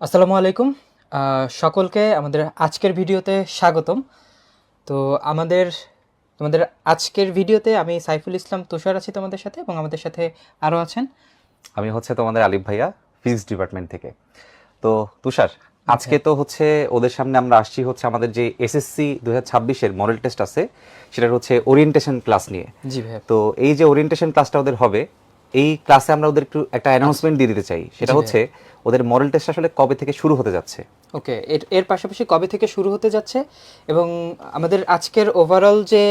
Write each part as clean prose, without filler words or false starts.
আসসালামু আলাইকুম। সকলকে আমাদের আজকের ভিডিওতে স্বাগতম। তো আমাদের তোমাদের আজকের ভিডিওতে আমি সাইফুল ইসলাম তুষার আছি তোমাদের সাথে, এবং আমাদের সাথে আরও আছেন। আমি হচ্ছে তোমাদের আলিফ ভাইয়া, ফিজিক্স ডিপার্টমেন্ট থেকে। তো তুষার, আজকে ভাইয়া। তো হচ্ছে ওদের সামনে আমরা আসছি হচ্ছে আমাদের যে এসএসসি 2026-এর মডেল টেস্ট আছে, সেটার হচ্ছে ওরিয়েন্টেশন ক্লাস নিয়ে। জি ভাইয়া। তো এই যে ওরিয়েন্টেশন ক্লাসটা ওদের হবে, এই ক্লাসে আমরা ওদের একটু একটা আচ্ছা। অ্যানাউন্সমেন্ট দিয়ে দিতে চাই। সেটা জি হচ্ছে ওদের মডেল টেস্ট আসলে কবে থেকে শুরু হতে যাচ্ছে। ওকে, এর এর পাশাপাশি কবে থেকে শুরু হতে যাচ্ছে, এবং আমাদের আজকের ওভারঅল যে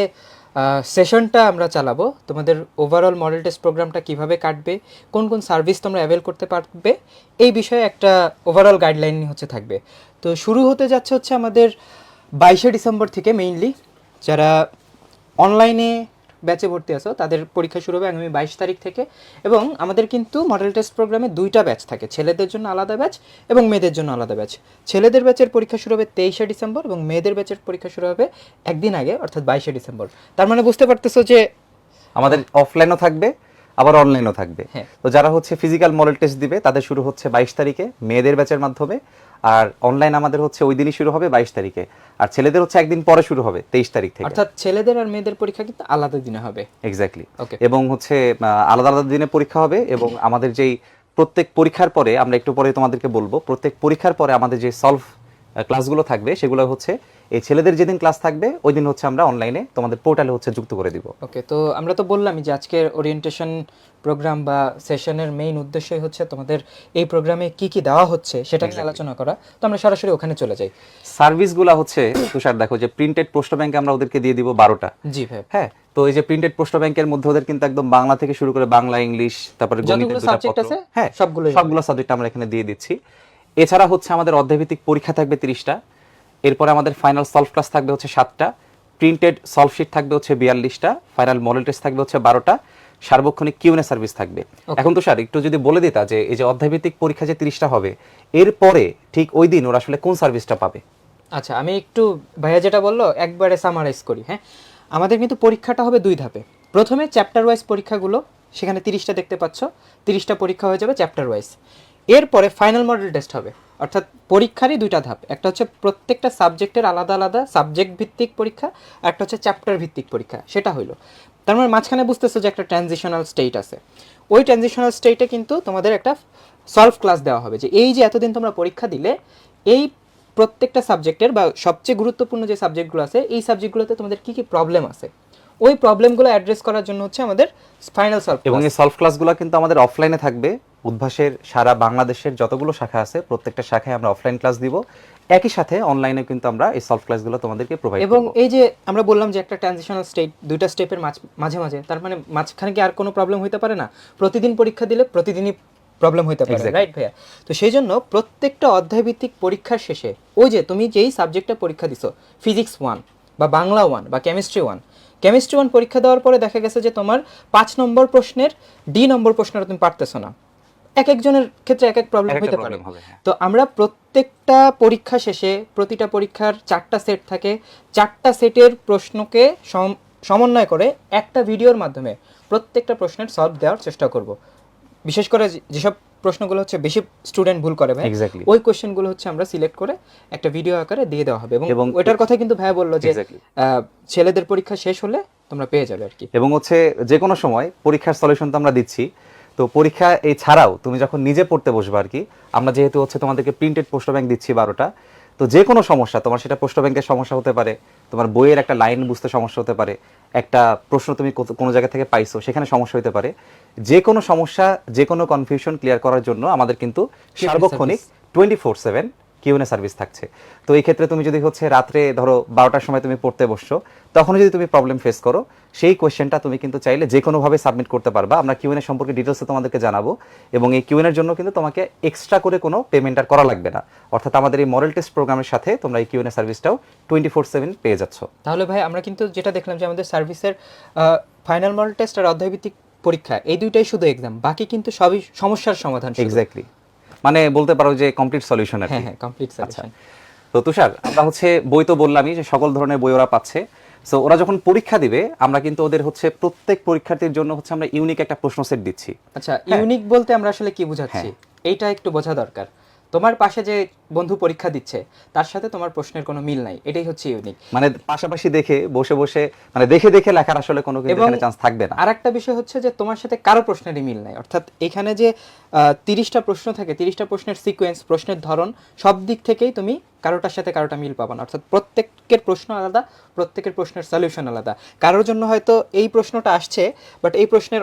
সেশনটা আমরা চালাবো, তোমাদের ওভারঅল মডেল টেস্ট প্রোগ্রামটা কিভাবে কাটবে, কোন কোন সার্ভিস তোমরা অ্যাভেল করতে পারবে, এই বিষয়ে একটা ওভারঅল গাইডলাইন হচ্ছে থাকবে। তো শুরু হতে যাচ্ছে হচ্ছে আমাদের 22শে ডিসেম্বর থেকে। মেইনলি যারা অনলাইনে ব্যাচে ভর্তি আছো তাদের পরীক্ষা শুরু হবে আগামী 22 তারিখ থেকে। এবং আমাদের কিন্তু মডেল টেস্ট প্রোগ্রামে দুইটা ব্যাচ থাকে, ছেলেদের জন্য আলাদা ব্যাচ এবং মেয়েদের জন্য আলাদা ব্যাচ। ছেলেদের ব্যাচের পরীক্ষা শুরু হবে 23শে ডিসেম্বর, এবং মেয়েদের ব্যাচের পরীক্ষা শুরু হবে একদিন আগে, অর্থাৎ 22শে ডিসেম্বর। তার মানে বুঝতে পারতেছো যে আমাদের অফলাইনও থাকবে, আবার অনলাইনও থাকবে। হ্যাঁ। তো যারা হচ্ছে ফিজিক্যাল মডেল টেস্ট দিবে তাদের শুরু হচ্ছে 22 তারিখে মেয়েদের ব্যাচের মাধ্যমে, আর অনলাইন আমাদের হচ্ছে ওই দিনই শুরু হবে 22 তারিখে, আর ছেলেদের হচ্ছে একদিন পরে শুরু হবে 23 তারিখ থেকে। অর্থাৎ ছেলেদের আর মেয়েদের পরীক্ষা কিন্তু আলাদা দিনে হবে। এক্স্যাক্টলি। ওকে। এবং হচ্ছে আলাদা আলাদা দিনে পরীক্ষা হবে, এবং আমাদের যেই প্রত্যেক পরীক্ষার পরে আমরা একটু পরে তোমাদেরকে বলবো, প্রত্যেক পরীক্ষার পরে আমাদের যে সলভ ক্লাসগুলো থাকবে সেগুলো হচ্ছে এই ছেলেদের যেদিন ক্লাস থাকবে ওই দিন হচ্ছে আমরা অনলাইনে তোমাদের পোর্টালে হচ্ছে যুক্ত করে দিব। ওকে, তো আমরা তো বললামই যে আজকের ওরিয়েন্টেশন প্রোগ্রাম বা সেশনের মেইন উদ্দেশ্যই হচ্ছে তোমাদের এই প্রোগ্রামে কি কি দেওয়া হচ্ছে সেটা নিয়ে আলোচনা করা। তো আমরা সরাসরি ওখানে চলে যাই। সার্ভিসগুলো হচ্ছে তুষার, দেখো যে প্রিন্টেড প্রশ্ন ব্যাংকে আমরা ওদেরকে দিয়ে দিব 12টা। জি ভাই। হ্যাঁ, তো এই যে প্রিন্টেড প্রশ্ন ব্যাংকের মধ্যে ওদের কিন্তু একদম বাংলা থেকে শুরু করে বাংলা, ইংলিশ, তারপরে গণিতের যতগুলো দুটো সাবজেক্ট পত্র, আছে হ্যাঁ সবগুলো সাবজেক্ট আমরা এখানে দিয়ে দিচ্ছি। এছাড়া হচ্ছে আমাদের অধ্যায়ভিত্তিক পরীক্ষা থাকবে 30টা। এরপরে আমাদের ফাইনাল সলভ ক্লাস থাকবে হচ্ছে 7টা। প্রিন্টেড সলভ শিট থাকবে হচ্ছে 42টা। ফাইনাল মডেল টেস্ট থাকবে হচ্ছে 12টা। সার্বক্ষণিক কিউএনএ সার্ভিস থাকবে। এখন তো স্যার একটু যদি বলে দিতা যে এই যে অধ্যায়ভিত্তিক পরীক্ষা যে 30টা হবে, এরপরে ঠিক ওই দিন ওরা আসলে কোন সার্ভিসটা পাবে। আচ্ছা, আমি একটু ভাইয়া যেটা বললো একবারে সামারাইজ করি। হ্যাঁ, আমাদের কিন্তু পরীক্ষাটা হবে দুই ধাপে। প্রথমে চ্যাপ্টার ওয়াইজ পরীক্ষাগুলো, সেখানে 30টা দেখতে পাচ্ছ, 30টা পরীক্ষা হয়ে যাবে চ্যাপ্টার ওয়াইজ। এরপরে ফাইনাল মডেল টেস্ট হবে, অর্থাৎ পরীক্ষারই দুইটা ধাপ, একটা হচ্ছে প্রত্যেকটা সাবজেক্টের আলাদা আলাদা সাবজেক্ট ভিত্তিক পরীক্ষা, আর একটা হচ্ছে চ্যাপ্টার ভিত্তিক পরীক্ষা। সেটা হইলো, তার মানে মাঝখানে বুঝতেছো যে একটা ট্রানজিশনাল স্টেট আছে। ওই ট্রানজিশনাল স্টেটে কিন্তু তোমাদের একটা সলভ ক্লাস দেওয়া হবে, যে এই যে এতদিন তোমরা পরীক্ষা দিলে, এই প্রত্যেকটা সাবজেক্টের বা সবচেয়ে গুরুত্বপূর্ণ যে সাবজেক্টগুলো আছে এই সাবজেক্টগুলোতে তোমাদের কী কী প্রবলেম আছে, ওই প্রবলেমগুলো অ্যাড্রেস করার জন্য হচ্ছে আমাদের ফাইনাল সলভ। এবং এই সলভ ক্লাসগুলো কিন্তু আমাদের অফলাইনে থাকবে। উদ্ভাসের সারা বাংলাদেশের যতগুলো শাখা আছে প্রত্যেকটা শাখায় আমরা অফলাইন ক্লাস দিব, একই সাথে অনলাইনে কিন্তু আমরা এই সলভ ক্লাসগুলো তোমাদেরকে প্রোভাইড এবং করব। এই যে আমরা বললাম যে একটা ট্রানজিশনাল স্টেট, দুইটা স্টেপের মাঝে মাঝে, তার মানে মাঝখানে কি আর কোনো প্রবলেম হতে পারে না? প্রতিদিন পরীক্ষা দিলে প্রতিদিনই প্রবলেম হতে পারে, Exactly. রাইট ভাইয়া? তো সেই জন্য প্রত্যেকটা অধ্যায়ভিত্তিক পরীক্ষার শেষে ওই যে তুমি যেই সাবজেক্টটা পরীক্ষা দিছো, ফিজিক্স 1 বা বাংলা 1 বা কেমিস্ট্রি 1 পরীক্ষা দেওয়ার পরে দেখা গেছে যে তোমার 5 নম্বর প্রশ্নের ডি নম্বর প্রশ্নটা তুমি পারতেছো না। এক একজনের ক্ষেত্রে এক এক প্রবলেম এক একটা হতে পারে। প্রবলেম হবে, হ্যাঁ। তো আমরা প্রত্যেকটা পরীক্ষা শেষে, প্রতিটা পরীক্ষার 4টা সেট থাকে, 4টা সেটের প্রশ্নকে সমন্বয় করে একটা ভিডিওর মাধ্যমে প্রত্যেকটা প্রশ্নের সলভ দেওয়ার চেষ্টা করব। বিশেষ করে যেসব প্রশ্নগুলো হচ্ছে বেশি স্টুডেন্ট ভুল করে ভাই, Exactly. ওই কোশ্চেনগুলো হচ্ছে আমরা সিলেক্ট করে একটা ভিডিও আকারে দিয়ে দেওয়া হবে। এবং এবং ওইটার কথা কিন্তু ভাইয়া বললো যে Exactly. ছেলেদের পরীক্ষা শেষ হলে তোমরা পেয়ে যাবে আর কি। এবং হচ্ছে যে কোনো সময় পরীক্ষার সলিউশন তো আমরা দিচ্ছি। তো পরীক্ষা এই ছাড়াও তুমি যখন নিজে পড়তে বসবে আর কি, আমরা যেহেতু হচ্ছে তোমাদেরকে প্রিন্টেড প্রশ্ন ব্যাংক দিচ্ছি 12টা, তো যে কোনো সমস্যা, তোমার সেটা প্রশ্ন ব্যাংকের সমস্যা হতে পারে, তোমার বইয়ের একটা লাইন বুঝতে সমস্যা হতে পারে, একটা প্রশ্ন তুমি কোনো জায়গা থেকে পাইছো সেখানে সমস্যা হতে পারে, যে কোনো সমস্যা, যে কোনো কনফিউশন ক্লিয়ার করার জন্য আমাদের কিন্তু সার্বক্ষণিক 24/7 কিউএনএ সার্ভিস থাকছে। তো এই ক্ষেত্রে তুমি যদি হচ্ছে রাত্রে ধরো 12টার সময় তুমি পড়তে বসছো, তখন যদি তুমি প্রবলেম ফেস করো, সেই কোয়েশ্চেনটা তুমি কিন্তু চাইলে যে কোনোভাবে সাবমিট করতে পারবা। আমরা কিউএনএ সম্পর্কে ডিটেলসে তোমাদেরকে জানাবো, এবং এই কিউএনএর জন্য কিন্তু তোমাকে এক্সট্রা করে কোনো পেমেন্ট আর করা লাগবে না। অর্থাৎ আমাদের এই মডেল টেস্ট প্রোগ্রামের সাথে তোমরা এই কিউএনএ সার্ভিসটাও 24/7 পেয়ে যাচ্ছ। তাহলে ভাই আমরা কিন্তু যেটা দেখলাম যে আমাদের সার্ভিসের ফাইনাল মডেল টেস্ট আর অধ্যায়ভিত্তিক পরীক্ষা, এই দুইটাই শুধু এক্সাম, বাকি কিন্তু সবই সমস্যার সমাধান শুধু। এক্স্যাক্টলি, মানে বলতে পারো যে কমপ্লিট সলিউশন আর কি। হ্যাঁ, কমপ্লিট সলিউশন। তো তুষার, আমরা হচ্ছে বই তো বললামই যে সকল ধরনের বই ওরা পাচ্ছে। সো ওরা যখন পরীক্ষা দিবে আমরা কিন্তু ওদের হচ্ছে প্রত্যেক পরীক্ষার্থীর জন্য হচ্ছে আমরা ইউনিক একটা প্রশ্ন সেট দিচ্ছি। আচ্ছা, ইউনিক বলতে আমরা আসলে কি বোঝাচ্ছি হ্যাঁ। এইটা একটু বোঝা দরকার। তোমার পাশে যে বন্ধু পরীক্ষা দিচ্ছে তার সাথে তোমার প্রশ্নের কোনো মিল নাই, এটাই হচ্ছে ইউনিক। মানে পাশাপাশি দেখে বসে বসে মানে দেখে দেখে লেখার আসলে কোনো কিন্তু এবং এখানে চান্স থাকবে না। আর একটা বিষয় হচ্ছে যে তোমার সাথে কারো প্রশ্নেরই মিল নাই, অর্থাৎ এখানে যে 30টা প্রশ্ন থাকে, 30টা প্রশ্নের সিকোয়েন্স, প্রশ্নের ধরন, সব দিক থেকেই তুমি কারোটার সাথে কারোটা মিল পাবা না। অর্থাৎ প্রত্যেকের প্রশ্ন আলাদা, প্রত্যেকের প্রশ্নের সলিউশন আলাদা। কারোর জন্য হয়তো এই প্রশ্নটা আসছে, বাট এই প্রশ্নের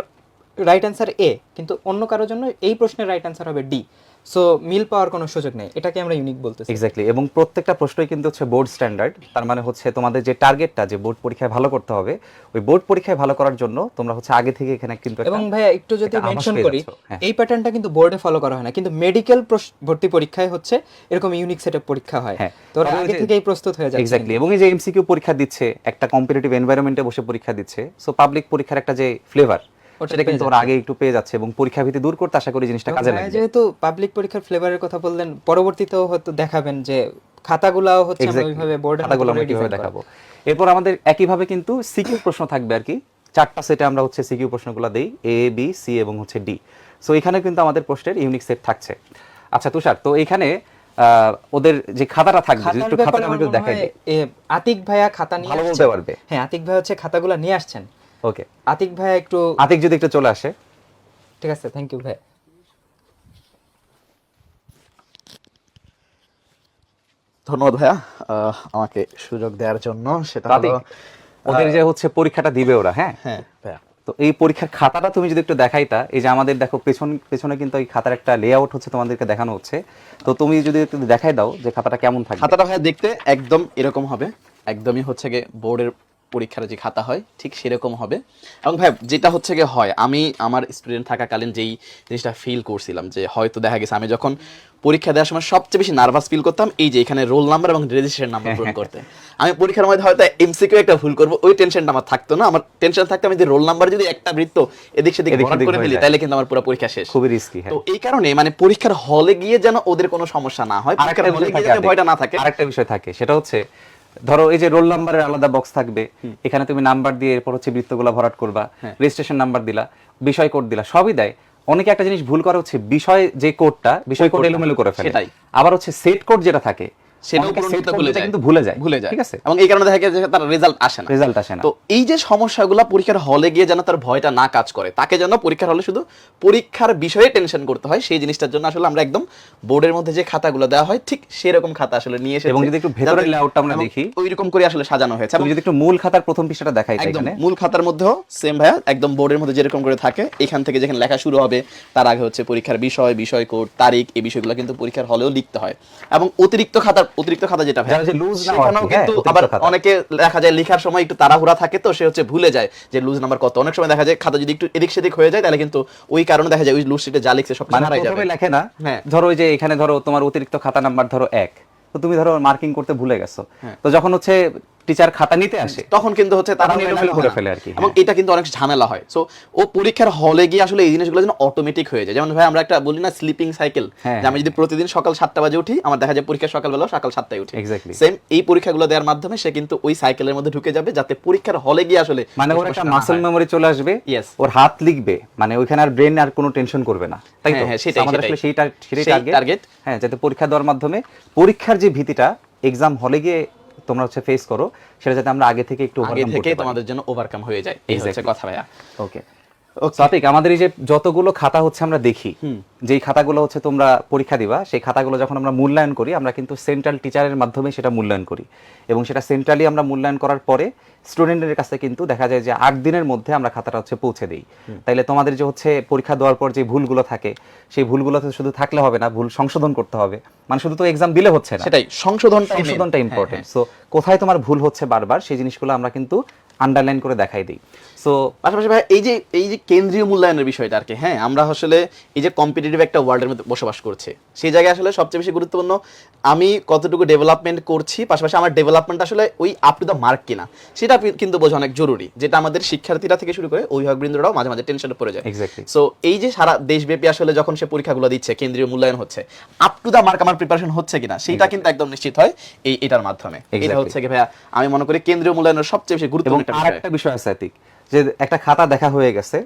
রাইট অ্যান্সার এ, কিন্তু অন্য কারোর জন্য এই প্রশ্নের রাইট অ্যান্সার হবে ডি। সো মিল পাওয়ার কোনো সুযোগ নেই, এটাকে আমরা ইউনিক বলতেছি। এক্স্যাক্টলি, এবং প্রত্যেকটা প্রশ্নই কিন্তু হচ্ছে বোর্ড স্ট্যান্ডার্ড। তার মানে হচ্ছে তোমাদের যে টার্গেটটা, যে বোর্ড পরীক্ষায় ভালো করতে হবে, ওই বোর্ড পরীক্ষায় ভালো করার জন্য তোমরা হচ্ছে আগে থেকে এখানে কিন্তু একটা- এবং ভাইয়া একটু যদি একটা আভাস মেনশন পেয়ে করি, যাচ্ছ। হ্যাঁ। এই প্যাটার্নটা কিন্তু বোর্ডে ফলো করা হয় না, কিন্তু মেডিকেল ভর্তি পরীক্ষায় হচ্ছে এরকম ইউনিক সেটআপ পরীক্ষা হয়। হ্যাঁ। তো ওরা আগে থেকেই প্রস্তুত হয়ে যাচ্ছে। এক্স্যাক্টলি, এবং এই যে এমসিকিউ পরীক্ষা দিচ্ছে, একটা কম্পিটিটিভ এনভায়রনমেন্টে বসে পরীক্ষা দিচ্ছে, সো পাবলিক পরীক্ষার একটা যে ফ্লেভার ওটা সেটা কিন্তু পেয়ে ওরা আগে একটু পেয়ে যাচ্ছে, এবং পরীক্ষা ভীতি দূর করতে আশা করি জিনিসটা এবং কাজে ভাইয়া লাগবে। যেহেতু পাবলিক পরীক্ষার ফ্লেভারের কথা বললেন, পরবর্তীতেও হয়তো দেখাবেন যে খাতাগুলাও হচ্ছে আমরা ওইভাবে বোর্ডে খাতাগুলো আমরা কিভাবে দেখাবো। এরপর আমাদের একইভাবে কিন্তু সিকিউ প্রশ্ন থাকবে আর কি, 4টা সেটে আমরা হচ্ছে সিকিউ প্রশ্নগুলো দেই, এ বি সি এবং হচ্ছে ডি। সো এখানে কিন্তু আমাদের প্রশ্নের ইউনিক সেট থাকছে। আচ্ছা তুষার, তো এখানে ওদের যে খাতাটা থাকবে, যদি একটু খাতাটা আমাকে একটু দেখাই দিই। আতিক ভাইয়া খাতা নিয়ে ভালো বলতে আসছেন। পারবে। হ্যাঁ, আতিক ভাই হচ্ছে খাতাগুলো নিয়ে আসছেন। ওকে, আতিক ভাইয়া একটু, আতিক যদি একটু চলে আসে। ঠিক আছে, থ্যাংক ইউ ভাই। ধন্যবাদ ভাইয়া আমাকে সুযোগ দেওয়ার জন্য। সেটা আতিক, হলো ওদের যে হচ্ছে পরীক্ষাটা দিবে ওরা, হ্যাঁ, হ্যাঁ ভাইয়া, তো এই পরীক্ষার খাতাটা তুমি যদি একটু দেখাইতা, এই যে আমাদের দেখো পেছনে কিন্তু এই খাতার একটা লেআউট হচ্ছে তোমাদেরকে দেখানো হচ্ছে, তো তুমি যদি একটু দেখাই দাও যে খাতাটা কেমন থাকবে। খাতাটা ভাইয়া দেখতে একদম এরকম হবে, একদমই হচ্ছে গিয়ে বোর্ডের পরীক্ষার যে খাতা হয় ঠিক সেরকম হবে। এবং ভাই যেটা হচ্ছে গিয়ে হয়, আমি আমার স্টুডেন্ট থাকাকালীন যেই জিনিসটা ফিল করছিলাম, যে হয়তো দেখা গেছে আমি যখন পরীক্ষা দেওয়ার সময় সবচেয়ে বেশি নার্ভাস ফিল করতাম এই যে এখানে রোল নাম্বার এবং রেজিস্ট্রেশন নাম্বার পূরণ করতে। আমি পরীক্ষার মধ্যে হয়তো এমসিকিউ একটা ভুল করব, ওই টেনশনটা আমার থাকতো না। আমার টেনশন থাকতো আমি যে রোল নাম্বার যদি একটা বৃত্ত এদিক সেদিক এদিক ভরাট সেদিক করে হয়ে ফেলি, যায়। তাহলে কিন্তু আমার পুরো পরীক্ষা শেষ। খুবই রিস্কি। হ্যাঁ, তো এই কারণে মানে পরীক্ষার হলে গিয়ে যেন ওদের কোনো সমস্যা না হয়, আরেকটা পরীক্ষার হলে বিষয় গিয়ে থাকে যেন ভয়টা না থাকে। আরেকটা বিষয় থাকে, সেটা হচ্ছে ধরো এই যে রোল নাম্বারের আলাদা বক্স থাকবে, এখানে তুমি নাম্বার দিয়ে এরপর হচ্ছে বৃত্তগুলো ভরাট করবা, রেজিস্ট্রেশন নাম্বার দিলা, বিষয় কোড দিলা, সবই দেয়। অনেকে একটা জিনিস ভুল করে হচ্ছে বিষয় যে কোডটা, বিষয় কোড এলোমেলো করে ফেলে। সেটাই। আবার হচ্ছে সেট কোড যেটা থাকে, সেটাও অনেকে পূরণ set করতে code ভুলে দিতে যায়, কিন্তু ভুলে যায়, ভুলে যায়। ঠিক আছে, এবং এই কারণে দেখা যায় যে তার রেজাল্ট আসে না, রেজাল্ট আসে না। তো এই যে সমস্যাগুলো পরীক্ষার হলে গিয়ে যেন তার ভয়টা না কাজ করে, তাকে যেন পরীক্ষার হলে শুধু পরীক্ষার বিষয়ে টেনশন করতে হয়, সেই জিনিসটার জন্য আসলে আমরা একদম বোর্ডের মধ্যে যে খাতাগুলো দেওয়া হয় ঠিক সেরকম খাতা আসলে নিয়ে এসে, এবং যদি একটু ভেতরের লেআউটটা আমরা দেখি, ওইরকম করে আসলে সাজানো হয়েছে। তুমি যদি একটু মূল খাতার প্রথম পৃষ্ঠাটা দেখাই একদম এখানে, মূল খাতার মধ্যেও সেম ভাইয়া, একদম বোর্ডের মধ্যে যেরকম করে থাকে, এখান থেকে যেখানে লেখা শুরু হবে তার আগে হচ্ছে পরীক্ষার বিষয়, বিষয় কোড, তারিখ, এই বিষয়গুলো কিন্তু পরীক্ষার হলেও লিখতে হয়। এবং অতিরিক্ত খাতা যেটা ভাইয়া, যারা যে লুজ না সেখানেও কিন্তু আবার অনেকে দেখা যায় লেখার সময় একটু তাড়াহুড়া থাকে, তো সে হচ্ছে ভুলে যায় যে লুজ নাম্বার কত। অনেক সময় দেখা যায় খাতা যদি একটু এদিক সেদিক হয়ে যায়, তাহলে কিন্তু ওই কারণে দেখা যায় ওই লুজ শিটে যা লিখছে সব মানে হারাই যাবে। প্রথমে লেখে না। হ্যাঁ। ধরো ওই যে এখানে ধরো তোমার অতিরিক্ত খাতা নাম্বার ধরো 1, তো তুমি ধরো মার্কিং করতে ভুলে গেছো, তো যখন হচ্ছে টিচার খাতা নিতে আসে তখন কিন্তু হচ্ছে তারা তখন এলোমেলো করে ফেলে আর কি। এবং এটা কিন্তু অনেক ঝামেলা হয়। সো ও পরীক্ষার হলে গিয়ে আসলে এই জিনিসগুলো যেন অটোমেটিক হয়ে যায়। যেমন ভাই আমরা একটা বলি না স্লিপিং সাইকেল, যে আমি যদি প্রতিদিন সকাল 7টা বাজে উঠি, আমার দেখা যায় পরীক্ষা সকালবেলা সকাল 7টায় উঠি। এক্স্যাক্টলি সেম এই পরীক্ষাগুলো দেওয়ার মাধ্যমে সে কিন্তু ওই সাইকেলের মধ্যে ঢুকে যাবে, যাতে পরীক্ষার হলে গিয়ে আসলে মানে ওর একটা মাসল মেমোরি চলে আসবে, Yes. ওর হাত লিখবে, মানে ওইখানে আর ব্রেন আর কোনো টেনশন করবে না, তাই তো? হ্যাঁ, সেটাই, আমাদের সেটাই। আসলে সেটাই সেই টার্গেট। হ্যাঁ, যাতে পরীক্ষা দেওয়ার মাধ্যমে পরীক্ষার যে ভীতিটা এক্সাম হলে গিয়ে তোমরা হচ্ছে ফেস করো, সেটা যাতে আমরা আগে থেকে একটু আগে ওভারকাম থেকে করতে পারি। তোমাদের জন্য ওভারকাম হয়ে যায়, এই হচ্ছে কথা ভাইয়া। ওকে, সাতিক, আমাদের এই যে যতগুলো খাতা হচ্ছে আমরা দেখি, যেই খাতাগুলো হচ্ছে তোমরা পরীক্ষা দিবা, সেই খাতাগুলো যখন আমরা মূল্যায়ন করি, আমরা কিন্তু সেন্ট্রাল টিচারের মাধ্যমে সেটা মূল্যায়ন করি, এবং সেটা সেন্ট্রালি আমরা মূল্যায়ন করার পরে স্টুডেন্টের কাছে কিন্তু দেখা যায় যে 8 দিনের মধ্যে আমরা খাতাটা হচ্ছে পৌঁছে দিই। তাইলে তোমাদের যে হচ্ছে পরীক্ষা দেওয়ার পর যে ভুলগুলো থাকে, সেই ভুলগুলো তো শুধু থাকলে হবে না, ভুল সংশোধন করতে হবে। মানে শুধু তো এক্সাম দিলে হচ্ছে না, সেটাই, সংশোধনটা ইম্পর্টেন্ট। সো কোথায় তোমার ভুল হচ্ছে বারবার, সেই জিনিসগুলো আমরা কিন্তু আন্ডারলাইন করে দেখাই দিই। সো পাশাপাশি ভাই এই যে কেন্দ্রীয় মূল্যায়নের বিষয়টা আর কি, হ্যাঁ, আমরা আসলে এই যে কম্পিটিটিভ একটা ওয়ার্ল্ডের মধ্যে বসবাস করছে, সেই জায়গায় আসলে সবচেয়ে বেশি গুরুত্বপূর্ণ আমি কতটুকু ডেভেলপমেন্ট করছি, পাশাপাশি আমার ডেভেলপমেন্ট আসলে ওই আপ টু দ্য মার্ক কিনা, সেটা কিন্তু বোঝা অনেক জরুরি, যেটা আমাদের শিক্ষার্থীরা থেকে শুরু করে অভিভাবকবৃন্দরাও মাঝে মাঝে টেনশনে পড়ে যায়। এক্স্যাক্টলি। সো এই যে সারা দেশব্যাপী আসলে যখন সে পরীক্ষাগুলো দিচ্ছে, কেন্দ্রীয় মূল্যায়ন হচ্ছে, আপ টু দ্য মার্ক আমার প্রিপারেশন হচ্ছে কিনা, সেটা কিন্তু একদম নিশ্চিত হয় এটার মাধ্যমে। এটা হচ্ছে কি ভাইয়া, আমি মনে করি কেন্দ্রীয় মূল্যায়নের সবচেয়ে বেশি গুরুত্বপূর্ণ একটা বিষয়। আরেকটা বিষয় আছে সাতিক, যে একটা খাতা দেখা হয়ে গেছে,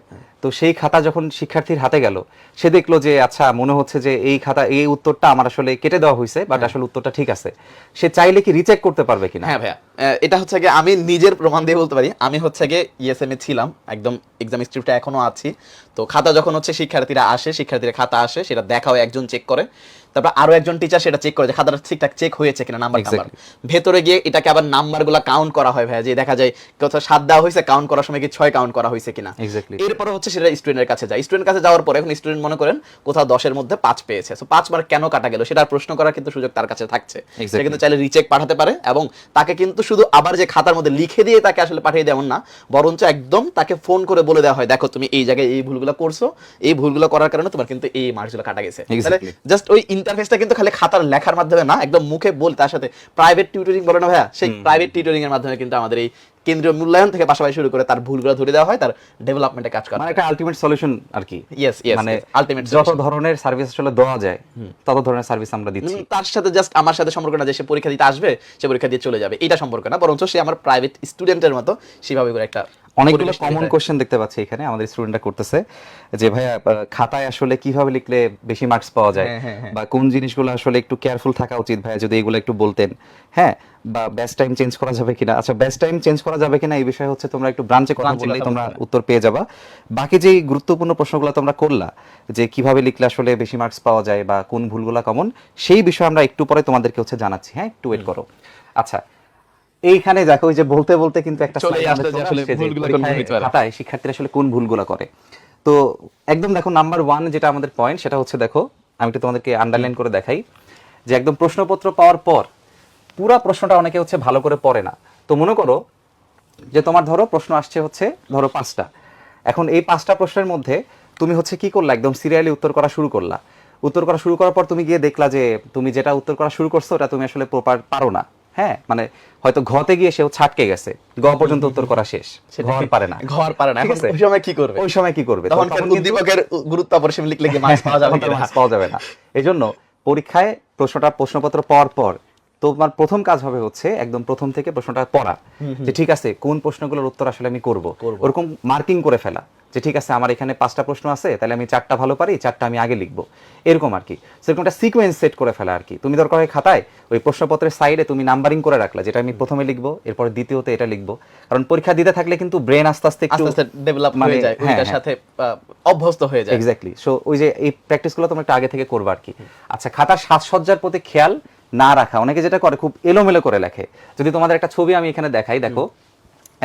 তো তো সেই খাতা যখন শিক্ষার্থীর হাতে গেল, সে দেখলো যে আচ্ছা মনে হচ্ছে যে এই খাতা এই উত্তরটা আমার আসলে কেটে দেওয়া হয়েছে, বাট আসলে উত্তরটা ঠিক আছে, সে চাইলে কি রিচেক করতে পারবে কিনা? হ্যাঁ ভাইয়া, এটা হচ্ছে গিয়ে আমি নিজের প্রমাণ দিয়ে বলতে পারি। আমি হচ্ছে গিয়ে ইএসএম ছিলাম, একদম এক্সাম স্ক্রিপ্টে এখনো আছি। তো খাতা যখন হচ্ছে শিক্ষার্থীরা খাতা আসে, সেটা দেখা হয়, একজন চেক করে, তারপর আরো একজন টিচার সেটা চেক করে যে খাতাটা ঠিকঠাক চেক হয়েছে কিনা, নাম্বার ভেতরে গিয়ে এটাকে আবার নাম্বারগুলো কাউন্ট করা হয় ভাইয়া, যে দেখা যায় কোথাও 7 দেওয়া হয়েছে, কাউন্ট করার সময় কি 6 কাউন্ট করা হয়েছে কিনা। এরপরে হচ্ছে সেটা স্টুডেন্টের কাছে যায়। স্টুডেন্টের কাছে যাওয়ার পরে এখন স্টুডেন্ট মনে করেন কোথাও 10 এর মধ্যে 5 পেয়েছে, সো 5 মার্ক কেন কাটা গেল সেটা প্রশ্ন করার কিন্তু সুযোগ তার কাছে থাকছে। সে কিন্তু চাইলে রিচেক পাঠাতে পারে, এবং তাকে কিন্তু শুধু আবার যে খাতার মধ্যে লিখে দিয়ে তাকে আসলে পাঠিয়ে দেওয়া না, বরঞ্চ একদম তাকে ফোন করে বলে দেওয়া হয়, দেখো তুমি এই জায়গায় এই ভুলগুলো করছো, এই ভুলগুলো করার কারণে তোমার কিন্তু এই মার্কসগুলো কাটা গেছে। তাহলে জাস্ট ওই ইন্টারফেসটা কিন্তু খালি খাতার লেখার মাধ্যমে না, একদম মুখে বলে, তার সাথে প্রাইভেট টিউটরিং বলে না ভাইয়া, সেই প্রাইভেট টিউটরিং এর মাধ্যমে কিন্তু আমাদের এই কেন্দ্রীয় মূল্যায়ন থেকে পাশাপাশি শুরু করে তার ভুলগুলো ধরে দেওয়া হয়, তার ডেভেলপমেন্টে কাজ করা, মানে একটা আলটিমেট সলিউশন আর কি। ইয়েস মানে আলটিমেট যত ধরনের সার্ভিস আসলে দেওয়া যায় তত ধরনের সার্ভিস আমরা দিচ্ছি। তার সাথে জাস্ট আমার সাথে সম্পর্ক না যে সে পরীক্ষা দিতে আসবে, সে পরীক্ষা দিয়ে চলে যাবে, এটা সম্পর্ক না, বরঞ্চ সে আমার প্রাইভেট স্টুডেন্টের মতো সেভাবে করে একটা অনেকগুলো কমন কোশ্চেন দেখতে পাচ্ছি এখানে আমাদের স্টুডেন্টরা করতেছে, যে ভাইয়া খাতায় আসলে কিভাবে লিখলে বেশি মার্কস পাওয়া যায়, বা কোন জিনিসগুলো আসলে একটু কেয়ারফুল থাকা উচিত ভাইয়া, যদি এগুলো একটু বলতেন। হ্যাঁ, বা বেস্ট টাইম চেঞ্জ করা যাবে কিনা। আচ্ছা, বেস্ট টাইম চেঞ্জ করা যাবে কিনা এই বিষয়ে হচ্ছে তোমরা একটু ব্রাঞ্চে কথা বললেই তোমরা উত্তর পেয়ে যাবা। বাকি যেই গুরুত্বপূর্ণ প্রশ্নগুলো তোমরা করলা, যে কিভাবে লিখলে আসলে বেশি মার্কস পাওয়া যায় বা কোন ভুলগুলো কমন, সেই বিষয়ে আমরা একটু পরে তোমাদেরকে হচ্ছে জানাচ্ছি। হ্যাঁ, একটু ওয়েট করো। আচ্ছা, এইখানে দেখো ওই যে বলতে বলতে কিন্তু একটা খাতায় শিক্ষার্থীরা আসলে কোন ভুলগুলো করে। তো একদম দেখো নাম্বার 1 যেটা আমাদের পয়েন্ট, সেটা হচ্ছে দেখো আমি একটু তোমাদেরকে আন্ডারলাইন করে দেখাই, যে একদম প্রশ্নপত্র পাওয়ার পর পুরা প্রশ্নটা অনেকে হচ্ছে ভালো করে পড়ে না। তো মনে করো যে তোমার ধরো প্রশ্ন আসছে হচ্ছে ধরো 5টা, এখন এই 5টা প্রশ্নের মধ্যে তুমি হচ্ছে কি করলা, একদম সিরিয়ালি উত্তর করা শুরু করলা। উত্তর করা শুরু করার পর তুমি গিয়ে দেখলা যে তুমি যেটা উত্তর করা শুরু করছো ওটা তুমি আসলে প্রপার পারো না। হ্যাঁ, মানে হয়তো ঘতে গিয়ে সেও ছাটকে গেছে, গ পর্যন্ত উত্তর করা শেষ, ঘর পারে না। এখন ওই সময় কি করবে? ওই সময় কি করবে? তখন উদ্দীপকের গুরুত্ব অপরিসীম লিখলে কি মার্কস পাওয়া যাবে না। এজন্য পরীক্ষায় প্রশ্নপত্র পাওয়ার পর তোমার প্রথম কাজ হবে হচ্ছে একদম প্রথম থেকে প্রশ্নটা পড়া, যে ঠিক আছে কোন প্রশ্নগুলোর উত্তর আসলে আমি করব, ওরকম মার্কিং করে ফেলা, যে ঠিক আছে আমার এখানে 5টা প্রশ্ন আছে, তাহলে আমি 4টা ভালো পারি, 4টা আমি আগে লিখবো, এরকম আর কি। সেরকম একটা সিকোয়েন্স সেট করে ফেলা আর কি। তুমি দরকার হয় খাতায় ওই প্রশ্নপত্রের সাইডে তুমি নাম্বারিং করে রাখলা, যেটা আমি প্রথমে লিখবো, এরপর দ্বিতীয়তে এটা লিখবো, কারণ পরীক্ষা দিতে থাকলে কিন্তু ব্রেন আস্তে আস্তে একটু ডেভেলপ হয়ে যায়, ওইটার সাথে অভ্যস্ত হয়ে যায়। এক্স্যাক্টলি। সো ওই যে এই প্র্যাকটিসগুলো তোমরা একটু আগে থেকে করবে আর কি। আচ্ছা, খাতার সাজসজ্জার প্রতি খেয়াল না রাখা, অনেকে যেটা করে খুব এলোমেলো করে লেখে। যদি তোমাদের একটা ছবি আমি এখানে দেখাই, দেখো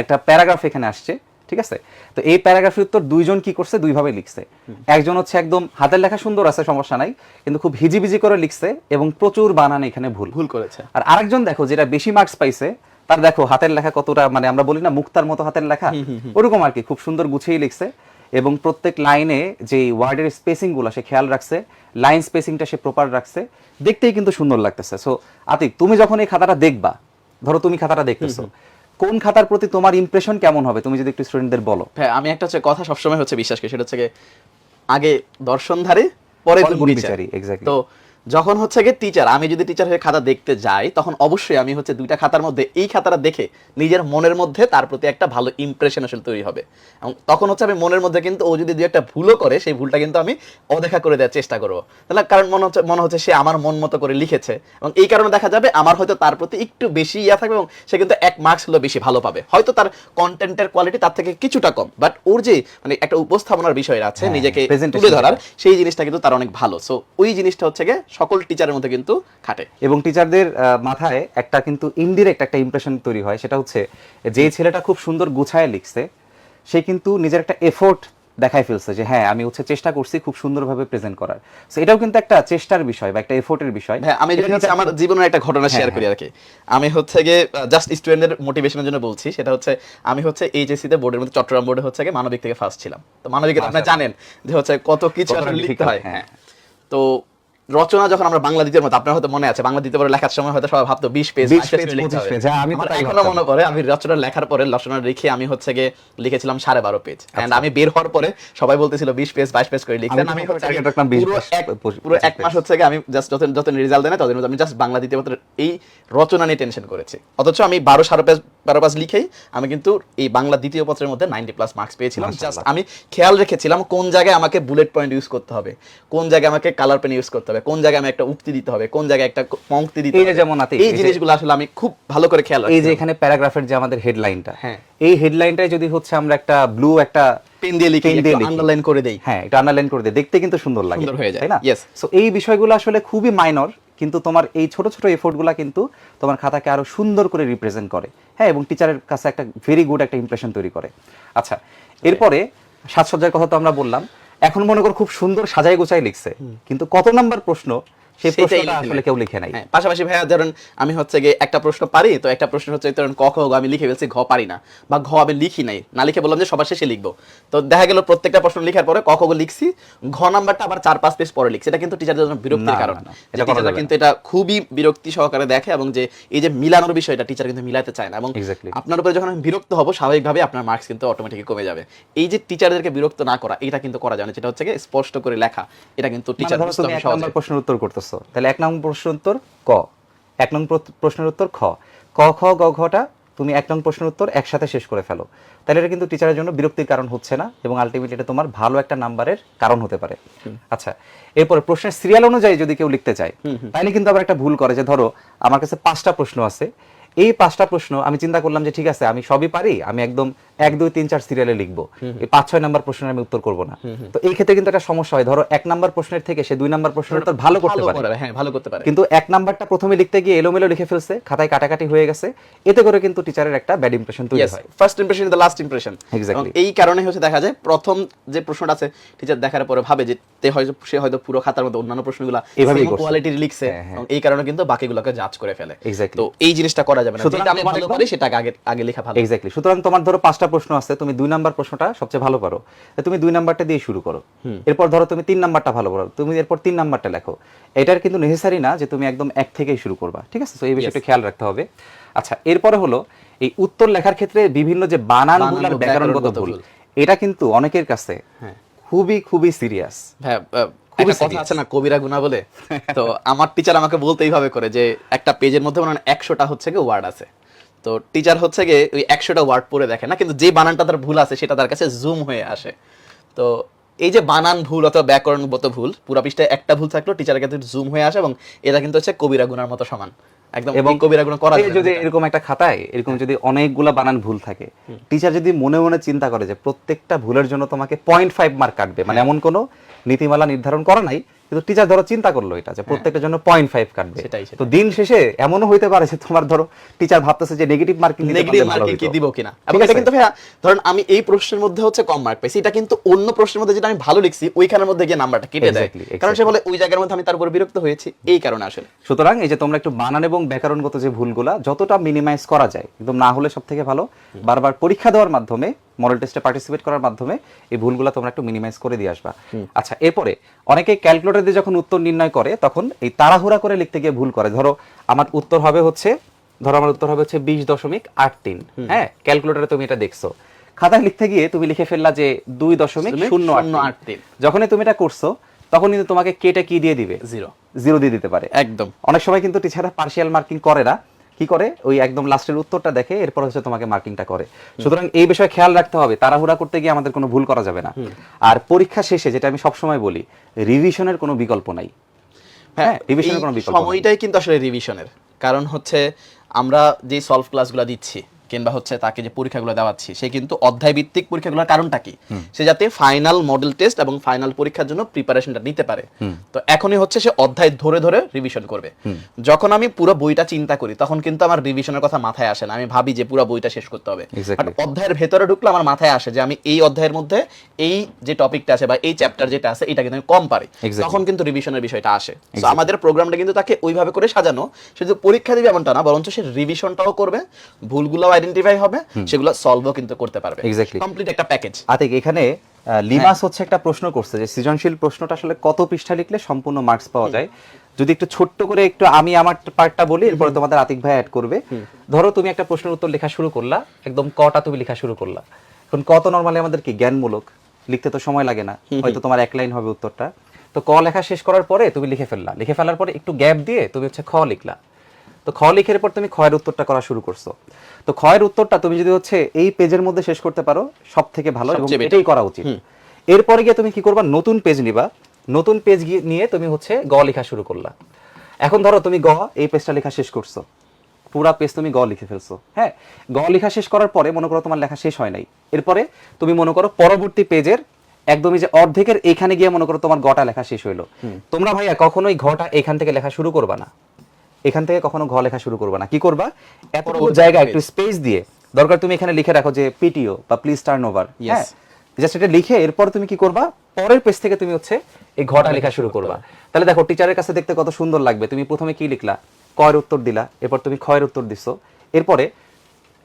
একটা প্যারাগ্রাফ এখানে আসছে, ঠিক আছে? তো এই প্যারাগ্রাফের উত্তর দুইজন কি করছে, দুই ভাবে লিখছে। একজন হচ্ছে একদম হাতের লেখা সুন্দর আছে, সমস্যা নাই, কিন্তু খুব হিজিবিজি করে লিখছে এবং প্রচুর বানান এখানে ভুল করেছে। আর আরেকজন দেখো যেটা বেশি মার্কস পাইছে, তার দেখো হাতের লেখা কতটা, মানে আমরা বলি না মুক্তার মতো হাতের লেখা, ওরকম আর কি, খুব সুন্দর গুছিয়ে লিখছে এবং প্রত্যেক লাইনে যে ওয়ার্ডের স্পেসিং গুলো সে খেয়াল রাখছে, লাইন স্পেসিংটা সে প্রপার রাখছে, দেখতেই কিন্তু সুন্দর লাগতেছে। সো আতিক, তুমি যখন এই খাতাটা দেখবা, ধরো তুমি খাতাটা দেখতেছো, কোন খাতার প্রতি তোমার ইমপ্রেশন কেমন হবে তুমি যদি একটু স্টুডেন্টদের বলো? হ্যাঁ, আমি একটা হচ্ছে কথা সবসময় হচ্ছে বিশ্বাস করি, সেটা হচ্ছে আগে দর্শনধারী পরে গুণবিচারী। এক্স্যাক্টলি। তো যখন হচ্ছে গিয়ে টিচার, আমি যদি টিচার হয়ে খাতা দেখতে যাই, তখন অবশ্যই আমি হচ্ছে 2টা খাতার মধ্যে এই খাতাটা দেখে নিজের মনের মধ্যে তার প্রতি একটা ভালো ইমপ্রেশন আসলে তৈরি হবে। এবং তখন হচ্ছে আমি মনের মধ্যে কিন্তু ও যদি 2-একটা ভুলও করে, সেই ভুলটা কিন্তু আমি অদেখা করে দেওয়ার চেষ্টা করবো। তাহলে কারণ মনে হচ্ছে সে আমার মন মতো করে লিখেছে, এবং এই কারণে দেখা যাবে আমার হয়তো তার প্রতি একটু বেশি ইয়া থাকবে, এবং সে কিন্তু 1 মার্কস হলো বেশি ভালো পাবে। হয়তো তার কন্টেন্টের কোয়ালিটি তার থেকে কিছুটা কম, বাট ওর যে মানে একটা উপস্থাপনার বিষয় আছে, নিজেকে তুলে ধরার, সেই জিনিসটা কিন্তু তার অনেক ভালো। সো ওই জিনিসটা হচ্ছে গিয়ে সকল টিচারের মধ্যে কিন্তু খাটে। এবং টিচারদের মাথায় একটা কিন্তু ইনডিরেক্ট একটা ইমপ্রেশন তৈরি হয়, সেটা হচ্ছে যে ছেলেটা খুব সুন্দর গুছায় লিখছে, সে কিন্তু নিজের একটা এফোর্ট দেখাই ফেলছে, যে হ্যাঁ আমি হচ্ছে চেষ্টা করছি খুব সুন্দরভাবে প্রেজেন্ট করার। সো এটাও কিন্তু একটা চেষ্টার বিষয় বা একটা এফোর্টের বিষয়। হ্যাঁ, আমি যদি হচ্ছে আমার জীবনের একটা ঘটনা শেয়ার করি আর কি। আমি হচ্ছে গিয়ে জাস্ট স্টুডেন্টদের মোটিভেশনের জন্য বলছি, সেটা হচ্ছে আমি হচ্ছে এইচএসসি তে বোর্ডের মধ্যে চট্টগ্রাম বোর্ডে হচ্ছে গিয়ে মানবিক থেকে ফার্স্ট ছিলাম। তো মানবিকে আপনি জানেন যে হচ্ছে কত কিছু আসলে লিখতে হয়। হ্যাঁ, তো রচনা যখন আমরা বাংলা দ্বিতীয় মতো, আপনার হয়তো মনে আছে বাংলা দ্বিতীয় পরে লেখার সময় হয়তো সবাই ভাবতো 20 পেজ 20 পেজ, 25 পেজ, হ্যাঁ, আমি তো আমার তাই এখনো ভাবতাম। মনে পড়ে আমি রচনা লেখার পরে রচনা লিখে আমি হচ্ছে গিয়ে লিখেছিলাম 12.5 পেজ, এন্ড আমি বের হওয়ার পরে সবাই বলতেছিল 20 পেজ 22 পেজ করে লিখতেন। আমি আমি তো হচ্ছে target গিয়ে রাখলাম 20 পুরো এক মাস হচ্ছে গিয়ে আমি জাস্ট যত রেজাল্ট দেয় না ততদিন আমি জাস্ট বাংলা দ্বিতীয় পত্রের এই রচনা নিয়ে টেনশন করেছি, অথচ আমি 12 পেজ লিখেই আমি কিন্তু এই বাংলা দ্বিতীয় পত্রের মধ্যে 90+ মার্কস পেয়েছিলাম। জাস্ট আমি খেয়াল রেখেছিলাম কোন জায়গায় আমাকে বুলেট পয়েন্ট ইউজ করতে হবে, কোন জায়গায় আমাকে কালার পেন ইউজ করতে হবে, কোন জায়গায় আমি একটা উক্তি দিতে হবে, কোন জায়গায় একটা পংক্তি দিতে এই যে হবে। যেমন আতিক, এই জিনিসগুলো আসলে আমি খুব ভালো করে খেয়াল রাখি। এই যে এখানে প্যারাগ্রাফের যে আমাদের হেডলাইনটা, হ্যাঁ। এই হেডলাইনটায় যদি হচ্ছে আমরা একটা ব্লু একটা পেন দিয়ে লিখে আন্ডারলাইন করে দেই, হ্যাঁ, এটা আন্ডারলাইন করে দিয়ে দেখতে কিন্তু সুন্দর লাগে, সুন্দর হয়ে যায়। তাই না? Yes. সো এই বিষয়গুলো আসলে খুবই মাইনর, কিন্তু তোমার এই ছোট ছোট এফোর্টগুলো কিন্তু তোমার খাতাকে আরো সুন্দর করে রিপ্রেজেন্ট করে, হ্যাঁ, এবং টিচারের কাছে একটা ভেরি গুড একটা ইমপ্রেশন তৈরি করে। আচ্ছা, এরপরে সাজসজ্জার কথা তো আমরা বললাম, এখন মনে করো খুব সুন্দর সাজাই গোছাই লিখছে, কিন্তু কত নাম্বার প্রশ্ন সেই সেটাই প্রশ্নটা লিখে আসলে নেয়। কেউ লিখে নাই। হ্যাঁ, পাশাপাশি ভাইয়া ধরুন আমি হচ্ছে গিয়ে একটা প্রশ্ন পারি, তো একটা প্রশ্ন হচ্ছে ধরুন ক খ গ আমি লিখে ফেলছি, ঘ পারি না, বা ঘ আমি লিখি নাই, না লিখে বললাম যে সবার শেষে লিখবো, তো দেখা গেল প্রত্যেকটা প্রশ্ন লিখার পরে ক খ গ লিখছি, ঘ নাম্বারটা আবার 4-5 পেজ পরে লিখছি। এটা কিন্তু টিচারদের জন্য বিরক্তির না, কারণ, না, যে এটা করা টিচাররা যাবে কিন্তু এটা খুবই বিরক্তি সহকারে দেখে, এবং যে এই যে মিলানোর বিষয়টা টিচার কিন্তু মিলাতে চায় না, এবং Exactly. আপনার উপরে যখন আমি বিরক্ত হব স্বাভাবিকভাবে আপনার মার্কস কিন্তু অটোমেটিকলি কমে যাবে। এই যে টিচারদেরকে বিরক্ত না করা, এটা কিন্তু করা যায় না, যেটা হচ্ছে গিয়ে স্পষ্ট করে লেখা, এটা কিন্তু মানে টিচার ধরো তুমি এক নম্বর প্রশ্নের উত্তর করতেছো, তাহলে 1 নম্বর প্রশ্নের উত্তর ক, 1 নম্বর প্রশ্নের উত্তর খ, ক খ গ ঘটা তুমি 1 নম্বর প্রশ্নের উত্তর একসাথে শেষ করে ফেলো, তাহলে এটা কিন্তু টিচারের জন্য বিরক্তির কারণ হচ্ছে না, এবং আলটিমেটলি এটা তোমার ভালো একটা নাম্বারের কারণ হতে পারে। আচ্ছা, এরপরে প্রশ্নের সিরিয়াল অনুযায়ী যদি কেউ লিখতে চায়, তাহলে কিন্তু আবার একটা ভুল করে, যে ধরো আমার কাছে 5টা প্রশ্ন আছে, এই 5টা প্রশ্ন আমি চিন্তা করলাম যে ঠিক আছে আমি সবই পারি, আমি একদম 1 2 3 4 সিরিয়ালে লিখবো, এই 5 6 নাম্বার প্রশ্নের আমি উত্তর করব না। তো এই ক্ষেত্রে কিন্তু একটা সমস্যা হয়, ধরো 1 নাম্বার প্রশ্নের থেকে সে 2 নাম্বার প্রশ্নের উত্তর ভালো করতে পারে, হ্যাঁ ভালো করতে পারে, কিন্তু 1 নাম্বারটা প্রথমে লিখতে গিয়ে এলোমেলো লিখে ফেলছে, খাতায় কাটাকাটি হয়ে গেছে, এতে করে কিন্তু টিচারের একটা ব্যাড ইমপ্রেশন তৈরি হয়। First impression is the last impression. Exactly. এই কারণে হচ্ছে দেখা যায় প্রথম যে প্রশ্নটা আছে টিচার দেখার পরে ভাবে যে সে হয়তো পুরো খাতার মধ্যে অন্যান্য প্রশ্নগুলো এভাবেই করছে। কোয়ালিটির লিখছে, হ্যাঁ, হ্যাঁ। এবং এই কারণে কিন্তু বাকিগুলোকে জাজ করে ফেলে। Exactly. তো এই জিনিসটা করা যাবে না, সুতরাং যেটা আমি তোমার ভালো একদম- পারি সেটা আগে লেখা ভালো। এক্স্যাক্টলি, সুতরাং তোমার ধরো 5টা প্রশ্ন আছে, তুমি 2 নাম্বার প্রশ্নটা সবচেয়ে ভালো পারো, তো তুমি 2 নাম্বারটা দিয়ে শুরু করো, এরপর ধরো তুমি 3 নাম্বারটা ভালো পারো, তুমি এরপর 3 নাম্বারটা লেখো। এটার কিন্তু নেসেসারি না যে তুমি একদম 1 থেকেই শুরু করবা, ঠিক আছে? তো এই বিষয়টা খেয়াল রাখতে হবে। আচ্ছা, এরপরে হলো এই উত্তর লেখার ক্ষেত্রে বিভিন্ন যে বানান ভুল আর ব্যাকরণগত ভুল, এটা কিন্তু অনেকের কাছে খুবই খুবই সিরিয়াস। হ্যাঁ, খুবই একটা কথা serious। আছে না কবিরা গুণা বলে, তো আমার টিচার আমাকে বলতে এইভাবে করে যে একটা পেজের মধ্যে মানে 100টা হচ্ছে গিয়ে ওয়ার্ড আছে, তো টিচার হচ্ছে গিয়ে ওই 100টা ওয়ার্ড পড়ে দেখে না, কিন্তু যে বানানটা তার ভুল আছে সেটা তার কাছে জুম হয়ে আসে। তো এই যে বানান ভুল অথবা ব্যাকরণগত ভুল, পুরো পৃষ্ঠায় একটা ভুল থাকলেও টিচারের কাছে জুম হয়ে আসে, এবং এটা কিন্তু হচ্ছে কবিরা গুনার মতো সমান, একদম। এবং কবিরা গুণা করা এই যায় না যদি যেটা। এরকম একটা খাতায় এরকম যদি অনেকগুলা বানান ভুল থাকে, টিচার যদি মনে মনে চিন্তা করে যে প্রত্যেকটা ভুলের জন্য তোমাকে 0.5 মার্ক কাটবে, মানে এমন কোনো নীতিমালা নির্ধারণ করা নাই, কিন্তু টিচার ধরো চিন্তা করলো এটা যে প্রত্যেকটার জন্য 0.5 কাটবে, সেটাই। তো দিন শেষে এমনও হইতে পারে যে তোমার ধরো টিচার ভাবতেছে যে নেগেটিভ মার্কিং নেগেটিভ মার্কিং কি দিব কিনা, এবং এটা কিন্তু ভাইয়া ধরুন আমি এই প্রশ্নের মধ্যে হচ্ছে কম মার্ক পাইছি, এটা কিন্তু অন্য প্রশ্নের মধ্যে যেটা আমি ভালো লিখছি ওইখানের মধ্যে গিয়ে নাম্বারটা কেটে দেয়, Exactly, কারণ সে বলে ওই জায়গার মধ্যে আমি তার উপর বিরক্ত হয়েছি, এই কারণে আসলে। সুতরাং এই যে তোমরা একটু বানান এবং ব্যাকরণগত যে ভুলগুলা যতটা মিনিমাইজ করা যায়, একদম না হলে সব থেকে ভালো, বারবার পরীক্ষা দেওয়ার মাধ্যমে, মডেল টেস্টে পার্টিসিপেট করার মাধ্যমে এই ভুলগুলা তোমরা একটু মিনিমাইজ করে দিয়ে আসবা। আচ্ছা, এরপরে অনেকে ক্যালকুলেটর দিয়ে যখন উত্তর নির্ণয় করে তখন এই তাড়াহুড়া করে লিখতে গিয়ে ভুল করে। ধরো আমার উত্তর হবে হচ্ছে 20.83, হ্যাঁ, ক্যালকুলেটরে তুমি এটা দেখছো, খাতায় লিখতে গিয়ে তুমি লিখে ফেললা যে 2.083। যখনই তুমি এটা করছো তখন কিন্তু তোমাকে কেটে কি দিয়ে দিবে, জিরো দিয়ে দিতে পারে একদম। অনেক সময় কিন্তু টিচাররা পার্শিয়াল মার্কিং করে না, কি করে ওই একদম লাস্টের উত্তরটা দেখে এরপর হচ্ছে তোমাকে মার্কিংটা করে। সুতরাং এই বিষয়ে খেয়াল রাখতে হবে, তাড়াহুড়া করতে গিয়ে আমাদের কোনো ভুল করা যাবে না। আর পরীক্ষা শেষে যেটা আমি সবসময় বলি, রিভিশনের কোনো বিকল্প নাই। হ্যাঁ, রিভিশনের কোনো বিকল্প নাই। সময়টাই কিন্তু আসলে রিভিশনের, কারণ হচ্ছে আমরা যে সলভ ক্লাসগুলো দিচ্ছি কিংবা হচ্ছে তাকে যে পরীক্ষাগুলো দেওয়াচ্ছি, সে কিন্তু অধ্যায় ভিত্তিক পরীক্ষাগুলোর কারণটা কি, সে যাতে ফাইনাল মডেল টেস্ট এবং ফাইনাল পরীক্ষার জন্য প্রিপারেশনটা নিতে পারে। তো এখনই হচ্ছে সে অধ্যায় ধরে ধরে রিভিশন করবে। যখন আমি পুরো বইটা চিন্তা করি তখন কিন্তু আমার রিভিশনের কথা মাথায় আসে না, আমি ভাবি যে পুরো বইটা শেষ করতে হবে। বাট অধ্যায়ের ভেতরে ঢুকলে আমার মাথায় আসে যে আমি এই অধ্যায়ের মধ্যে এই যে টপিকটা আছে বা এই চ্যাপ্টার যেটা আছে এটা কিন্তু আমি কম পারি, তখন কিন্তু রিভিশনের বিষয়টা আসে। তো আমাদের প্রোগ্রামটা কিন্তু তাকে ওইভাবে করে সাজানো, শুধু পরীক্ষা দিবে এমনটা না, বরঞ্চ সে রিভিশনটাও করবে, ভুলগুলো আইডেন্টিফাই হবে, সেগুলো সলভও কিন্তু করতে পারবে। Exactly. কমপ্লিট একটা প্যাকেজ। আতিক এখানে লিমাস হচ্ছে একটা প্রশ্ন করছে যে সৃজনশীল প্রশ্নটা আসলে কত পৃষ্ঠা লিখলে সম্পূর্ণ মার্কস পাওয়া যায়। যদি একটু ছোট্ট করে একটু আমি আমার পার্টটা বলি, এরপরে তোমাদের আতিক ভাই অ্যাড করবে। ধরো তুমি একটা প্রশ্নের উত্তর লেখা শুরু করলা, একদম কটা তুমি লেখা শুরু করলা। এখন কত নরমালি আমাদের কি জ্ঞানমূলক, লিখতে তো সময় লাগে না, হয়তো তোমার এক লাইন হবে উত্তরটা। তো ক লেখা শেষ করার পরে তুমি লিখে ফেললা, লিখে ফেলার পরে একটু গ্যাপ দিয়ে তুমি হচ্ছে খ লিখলা। তো খ লিখের পর তুমি খয়ের উত্তরটা করা শুরু করছো। তো খয়ের উত্তরটা তুমি যদি হচ্ছে এই পেজের মধ্যে শেষ করতে পারো সব থেকে ভালো, এবং সবচেয়ে এটাই করা উচিত। এরপরে গিয়ে তুমি কি করবা, নতুন পেজ নিবা, নতুন পেজ নিয়ে তুমি হচ্ছে গ লেখা শুরু করলা। এখন ধরো তুমি গ এই পেজটা লেখা শেষ করছো, পুরা পেজ তুমি গ লিখে ফেলছো। হ্যাঁ, গ লেখা শেষ করার পরে মনে করো তোমার লেখা শেষ হয় নাই, এরপরে তুমি মনে করো পরবর্তী পেজের একদমই যে অর্ধেকের এখানে গিয়ে মনে করো তোমার গটা লেখা শেষ হইলো। তোমরা ভাইয়া কখনোই ঘটা এখান থেকে লেখা শুরু করবা না, এখান থেকে কখনো ঘ লেখা শুরু করবা না। কি করবা, এতটুকু জায়গা একটু স্পেস দিয়ে, দরকার তুমি এখানে লিখে রাখো যে পিটিও বা প্লিজ টার্ন ওভার। হ্যাঁ, জাস্ট এটা লিখে এরপর তুমি কি করবা, পরের পেজ থেকে তুমি হচ্ছে এই ঘটা লেখা শুরু করবা। তাহলে দেখো টিচারের কাছে দেখতে কত সুন্দর লাগবে। তুমি প্রথমে কি লিখলা, কয়ের উত্তর দিলা, এরপর তুমি খয়ের উত্তর দিছো, এরপরে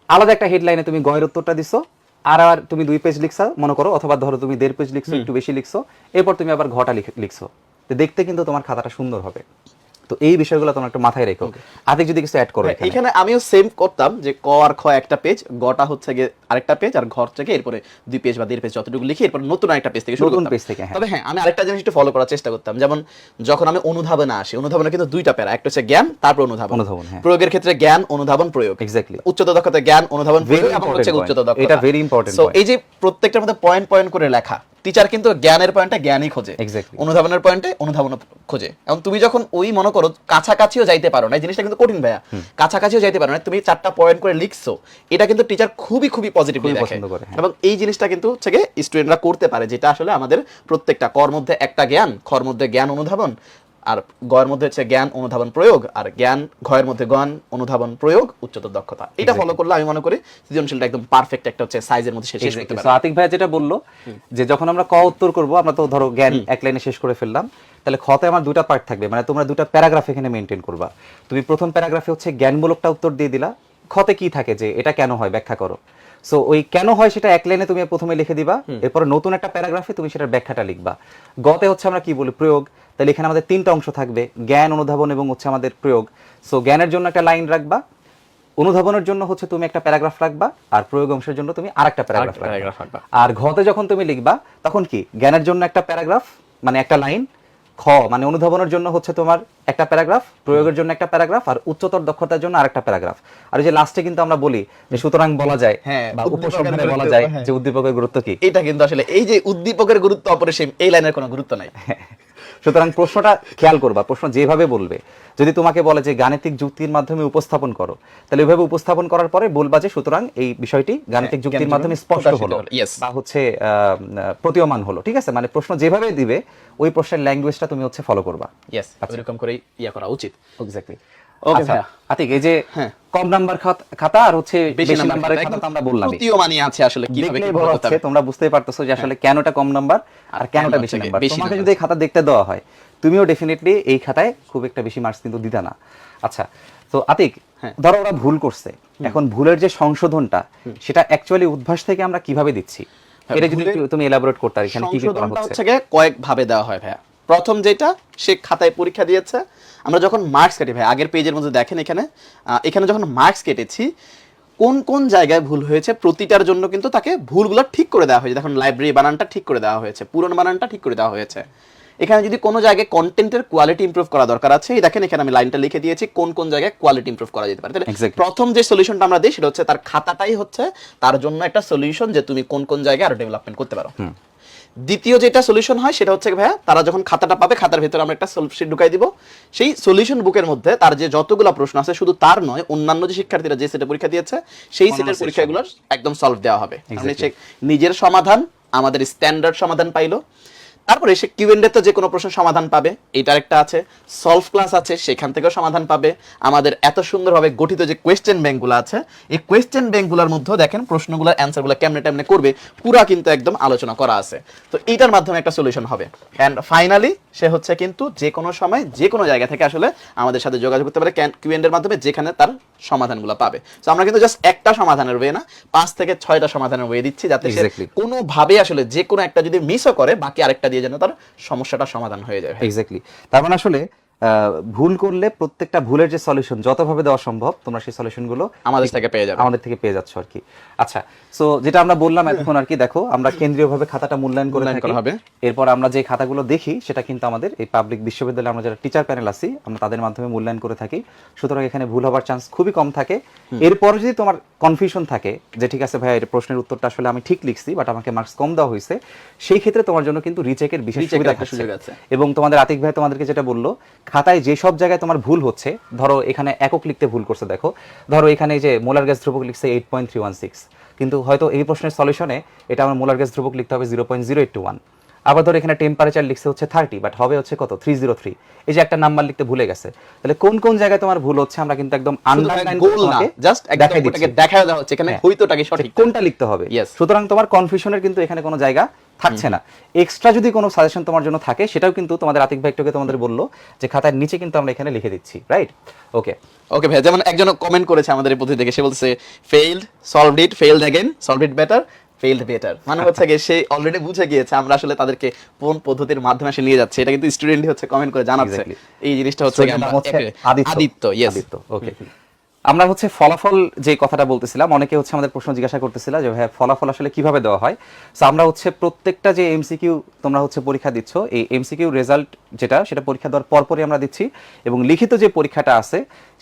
আলাদা একটা হেডলাইনে তুমি গয়ের উত্তরটা দিছো, আর তুমি 2 পেজ লিখছো মনে করো, অথবা ধরো তুমি 1.5 পেজ লিখছো, একটু বেশি লিখছো, এরপর তুমি আবার ঘটা লিখছো। তো দেখতে কিন্তু তোমার খাতাটা সুন্দর হবে। তো এই বিষয়গুলো তোমার একটু মাথায় রেখো। আতিক যদি কিছু অ্যাড করো এখানে আমিও সেম করতাম যে ক আর খ একটা পেজ, গটা হচ্ছে গিয়ে আরেকটা পেজ, আর ঘর থেকে এরপরে 2 পেজ বা 1.5 পেজ যতটুকু লিখি, এরপর নতুন আরেকটা পেজ থেকে শুরু নতুন করতাম। পেজ থেকে, হ্যাঁ। তবে হ্যাঁ, আমি আরেকটা জিনিস একটু ফলো করার চেষ্টা করতাম। যেমন যখন আমি অনুধাবনে আসি, অনুধাবনে কিন্তু 2টা প্যারা, একটা হচ্ছে জ্ঞান, তারপর অনুধাবন। হ্যাঁ। প্রয়োগের ক্ষেত্রে জ্ঞান, অনুধাবন, প্রয়োগ। এক্স্যাক্টলি। উচ্চতর দক্ষতা জ্ঞান, অনুধাবন, প্রয়োগ, এবং হচ্ছে উচ্চতর দক্ষতা। এটা ভেরি ইম্পর্টেন্ট। সো এই যে প্রত্যেকটার মধ্যে পয়েন্ট পয়েন্ট করে লেখা, টিচার কিন্তু জ্ঞানের পয়েন্টে জ্ঞানই খোঁজে, Exactly. অনুধাবনের পয়েন্টে অনুধাবন খোঁজে। এবং তুমি যখন ওই মনে করো কাছাকাছিও যাইতে পারো না, এই জিনিসটা কিন্তু কঠিন ভাইয়া, কাছাকাছিও যাইতে পারো না, তুমি 4টা পয়েন্ট করে লিখছো, এটা কিন্তু টিচার খুবই খুবই পজিটিভলি দেখে। পছন্দ করে, হ্যাঁ। এবং এই জিনিসটা কিন্তু হচ্ছে গিয়ে স্টুডেন্টরা করতে পারে, যেটা আসলে আমাদের প্রত্যেকটা কর মধ্যে একটা জ্ঞান, খর মধ্যে জ্ঞান অনুধাবন, আর গয়ের মধ্যে হচ্ছে জ্ঞান অনুধাবন প্রয়োগ, আর জ্ঞান ঘয়ের মধ্যে জ্ঞান অনুধাবন প্রয়োগ, উচ্চতর দক্ষতা। এটা ফলো করলে আমি মনে করি সৃজনশীলটা একদম পারফেক্ট একটা হচ্ছে সাইজের মধ্যে শেষ করতে তো পারবে। আতিক ভাই যেটা বললো যে যখন আমরা ক উত্তর করব, আমরা তো ধরো জ্ঞান এক লাইনে শেষ করে ফেললাম, তাহলে খতে আমার 2টা পার্ট থাকবে, মানে তোমরা 2টা প্যারাগ্রাফ এখানে মেইনটেইন করবা। তুমি প্রথম প্যারাগ্রাফে হচ্ছে জ্ঞানমূলকটা উত্তর দিয়ে দিলা, খতে কি থাকে যে এটা কেন হয় ব্যাখ্যা করো। সো ওই কেন হয় সেটা এক লাইনে তুমি প্রথমে লিখে দিবা, এরপর নতুন একটা প্যারাগ্রাফে তুমি সেটার ব্যাখ্যাটা লিখবা। গতে হচ্ছে আমরা কি বলি, প্রয়োগ। তাহলে এখানে আমাদের 3টা অংশ থাকবে, জ্ঞান, অনুধাবন এবং হচ্ছে আমাদের প্রয়োগ। সো জ্ঞানের জন্য একটা লাইন রাখবা, অনুধাবনের জন্য হচ্ছে তুমি একটা প্যারাগ্রাফ রাখবা, আর প্রয়োগ অংশের জন্য তুমি আরেকটা প্যারাগ্রাফ রাখবা। আর ঘতে যখন তুমি লিখবা তখন কি, জ্ঞানের জন্য একটা প্যারাগ্রাফ মানে একটা লাইন, খ মানে অনুধাবনের জন্য হচ্ছে তোমার একটা প্যারাগ্রাফ, প্রয়োগের জন্য একটা প্যারাগ্রাফ, আর উচ্চতর দক্ষতার জন্য আরেকটা প্যারাগ্রাফ। আর এই যে লাস্টে কিন্তু আমরা বলি যে সুতরাং বলা যায়, হ্যাঁ, বা উদ্দীপকের উপসংহারে বলা গুরুত্ব, যায় হ্যাঁ। যে উদ্দীপকের গুরুত্ব কি। এটা কিন্তু আসলে এই যে উদ্দীপকের গুরুত্ব অপরিসীম, এই লাইনের কোনো গুরুত্ব নাই। সুতরাং প্রশ্নটা খেয়াল করবা, প্রশ্ন যেভাবে বলবে, যদি তোমাকে বলে যে গাণিতিক যুক্তির মাধ্যমে উপস্থাপন করো, তাহলে ওইভাবে উপস্থাপন করার পরে বলবা যে সুতরাং এই বিষয়টি গাণিতিক যুক্তির মাধ্যমে স্পষ্ট হলো, বা হচ্ছে প্রতীয়মান হলো। ঠিক আছে, মানে প্রশ্ন যেভাবে দিবে ওই প্রশ্নের ল্যাঙ্গুয়েজটা তুমি হচ্ছে ফলো করবা। ইয়েস, এরকম করেই করা উচিত। এক্স্যাক্টলি। ওকে আচ্ছা ভাইয়া, আতিক, এই যে কম নাম্বার খাতা আর হচ্ছে বেশি নাম্বারের খাতা তো আমরা বললাম, প্রতীয়মানই আছে আসলে কিভাবে কি করতে হবে। তোমরা বুঝতেই পারতেছো যে আসলে কেনটা কম নাম্বার আর কেনটা বেশি নাম্বার। তোমাকে যদি এই খাতা দেখতে দেওয়া হয়, তুমিও ডেফিনেটলি এই খাতায় খুব একটা বেশি মার্কস কিন্তু দিতা না। আচ্ছা, তো আতিক, ধরো ওরা ভুল করছে, এখন ভুলের যে সংশোধনটা, সেটা অ্যাকচুয়ালি উদ্ভাস থেকে আমরা কিভাবে দিচ্ছি, এটা যদি তুমি এলাবোরেট করতে, এখানে কি কি করা সংশোধনটা হচ্ছে? হচ্ছে কয়েক ভাবে দেওয়া হয় ভাইয়া। প্রথম যেটা, সে খাতায় পরীক্ষা দিয়েছে, আমরা যখন মার্কস কাটি ভাই, আগের পেজের মধ্যে দেখেন এখানে যখন মার্কস কেটেছি, কোন কোন জায়গায় ভুল হয়েছে প্রতিটার জন্য কিন্তু তাকে ভুলগুলো ঠিক করে দেওয়া হয়েছে। দেখুন, লাইব্রেরি বানানটা ঠিক করে দেওয়া হয়েছে, পুরনো বানানটা ঠিক করে দেওয়া হয়েছে। এখানে যদি কোনো জায়গায় কন্টেন্টের কোয়ালিটি ইমপ্রুভ করা দরকার আছে, এই দেখেন এখানে আমি লাইনটা লিখে দিয়েছি কোন কোন জায়গায় কোয়ালিটি ইমপ্রুভ করা যেতে পারে। তাহলে প্রথম যে সলিউশনটা আমরা দিই সেটা হচ্ছে তার খাতাটাই হচ্ছে তার জন্য একটা সলিউশন, যে তুমি কোন কোন জায়গায় আরো ডেভেলপমেন্ট করতে পারো। দ্বিতীয় যেটা সলিউশন হয় সেটা হচ্ছে ভাইয়া, তারা যখন খাতাটা পাবে, খাতার ভিতরে আমরা একটা সলিউশন ঢুকাই দিব। সেই সলিউশন বুকের মধ্যে তার যে যতগুলো প্রশ্ন আছে, শুধু তার নয়, অন্যান্য যে শিক্ষার্থীরা যে সেটে পরীক্ষা দিয়েছে সেই সেটের পরীক্ষাগুলো একদম সলভ দেওয়া হবে। মানে সে নিজের সমাধান, আমাদের স্ট্যান্ডার্ড সমাধান পাইলো, তারপরে সে কিউএনডে তো যে কোনো প্রশ্নের সমাধান পাবে, এটার একটা আছে সলভ ক্লাস আছে, সেখান থেকেও সমাধান পাবে। আমাদের এত সুন্দরভাবে গঠিত যে কোয়েশ্চেন ব্যাংকগুলো আছে, এই কোয়েশ্চেন ব্যাংকগুলোর মধ্যেও দেখেন প্রশ্নগুলোর অ্যান্সারগুলো কেমনে টেমনে করবে পুরা কিন্তু একদম আলোচনা করা আছে। তো এইটার মাধ্যমে একটা সলিউশন হবে। অ্যান্ড ফাইনালি সে হচ্ছে কিন্তু যে কোনো সময় যে কোনো জায়গা থেকে আসলে আমাদের সাথে যোগাযোগ করতে পারে কিউএনডে এর মাধ্যমে, যেখানে তার সমাধানগুলো পাবে। তো আমরা কিন্তু জাস্ট একটা সমাধানের ওয়ে না, 5 থেকে 6টা সমাধানের ওয়ে দিচ্ছি, যাতে সে Exactly. কোনোভাবে আসলে যে কোনো একটা যদি মিসও করে বাকি আরেকটা দিয়ে যেন তার সমস্যাটা সমাধান হয়ে যায়। এক্স্যাক্টলি। তার মানে আসলে ভুল করলে প্রত্যেকটা ভুলের যে সলিউশন যতভাবে দেওয়া সম্ভব তোমরা সেই সলিউশনগুলো আমাদের থেকে পেয়ে যাবে। আমাদের থেকে পেয়ে যাচ্ছ আর কি। আচ্ছা, সো যেটা আমরা বললাম এখন আর কি, দেখো আমরা কেন্দ্রীয়ভাবে খাতাটা মূল্যায়ন করে মূল্যায়ন থাকি। করা হবে। এরপর আমরা যে খাতাগুলো দেখি সেটা কিন্তু আমাদের এই পাবলিক বিশ্ববিদ্যালয়ে আমরা যারা টিচার প্যানেল আছি আমরা তাদের মাধ্যমে মূল্যায়ন করে থাকি। সুতরাং এখানে ভুল হওয়ার চান্স খুবই কম থাকে। এরপর যদি তোমার কনফিউশন থাকে যে ঠিক আছে ভাইয়া, এর প্রশ্নের উত্তরটা আসলে আমি ঠিক লিখছি বাট আমাকে মার্কস কম দেওয়া হয়েছে, সেই ক্ষেত্রে তোমার জন্য কিন্তু রিচেকের বিশেষ রিচেকের সুবিধা একটা সুযোগ আছে। এবং তোমাদের আতিক ভাই তোমাদেরকে যেটা বললো, খাতায় যে সব জায়গায় তোমার ভুল হচ্ছে, ধরো এখানে একক লিখতে ভুল করছে, দেখো ধরো এখানে এই যে মোলার গ্যাস ধ্রুবক লিখছে 8.316, কিন্তু হয়তো এই প্রশ্নের সলিউশনে এটা আমার মোলার গ্যাস ধ্রুবক লিখতে হবে 0.0821। আবার ধরো এখানে টেম্পারেচার লিখছে হচ্ছে 30 বাট হবে হচ্ছে কত 303, এই যে একটা নাম্বার লিখতে ভুলে গেছে। তাহলে কোন কোন জায়গায় তোমার ভুল হচ্ছে আমরা কিন্তু একদম আন্ডারলাইন গোল না, জাস্ট একদম ওটাকে দেখায় দেওয়া হচ্ছে এখানে হইতোটাকে সঠিক কোনটা লিখতে হবে। Yes. সুতরাং তোমার কনফিউশনের কিন্তু এখানে কোনো জায়গা থাকছে না। এক্সট্রা যদি কোনো সাজেশন তোমার জন্য থাকে সেটাও কিন্তু তোমাদের আতিক ভাই একটু তোমাদের বললো যে খাতার নিচে কিন্তু আমরা এখানে লিখে দিচ্ছি, রাইট? ওকে ওকে ভাই, যেমন একজন কমেন্ট করেছে আমাদের এই পদ্ধতি দেখে, সে বলছে failed, solved it, failed again, solved it better, failed better. মানে হচ্ছে কি সে অলরেডি বুঝে গিয়েছে আমরা আসলে তাদেরকে কোন পদ্ধতির মাধ্যমে আসলে নিয়ে যাচ্ছে। এটা কিন্তু স্টুডেন্টই হচ্ছে কমেন্ট করে জানাচ্ছে। Exactly. এই জিনিসটা হচ্ছে কি আমরা আদিত্য, ইয়েস আদিত্য, ওকে। আমরা হচ্ছে ফলাফল যে কথাটা বলতেছিলাম, অনেকে হচ্ছে আমাদের প্রশ্ন জিজ্ঞাসা করতেছিল যে ভাই ফলাফল আসলে কিভাবে দেওয়া হয়। সো আমরা হচ্ছে প্রত্যেকটা যে এমসিকিউ তোমরা হচ্ছে পরীক্ষা দিচ্ছ, এই এমসিকিউ রেজাল্ট সেটা পরীক্ষা দেওয়ার পরপরই আমরা দিচ্ছি, এবং লিখিত যে পরীক্ষাটা আছে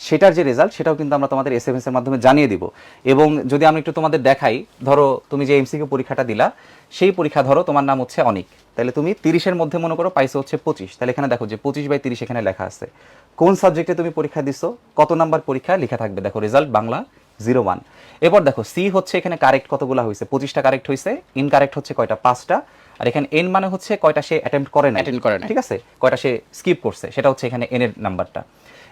সেটার যে রেজাল্ট সেটাও কিন্তু আমরা তোমাদের এসএমএস এর মাধ্যমে জানিয়ে দিব। এবং যদি আমি একটু তোমাদের দেখাই, ধরো তুমি যে এমসিকিউ পরীক্ষাটা দিলা, সেই পরীক্ষা ধরো তোমার নাম হচ্ছে অনিক, তাহলে তুমি 30-এর মধ্যে মনে করো পাইছো হচ্ছে 25, তাহলে এখানে দেখো যে 25/30 এখানে লেখা আছে। কোন সাবজেক্টে তুমি পরীক্ষা দিছো, কত নাম্বার পরীক্ষা লেখা থাকবে, দেখো রেজাল্ট বাংলা 01। এরপর দেখো সি হচ্ছে এখানে কারেক্ট কতগুলো হয়েছে, 25টা কারেক্ট হয়েছে, ইনকারেক্ট হচ্ছে কয়টা, 5টা। আর এখানে এন মানে হচ্ছে কয়টা সে অ্যাটেম্প্ট করে না, ঠিক আছে, কয়টা সে স্কিপ করছে, সেটা হচ্ছে এখানে এন এর নাম্বারটা।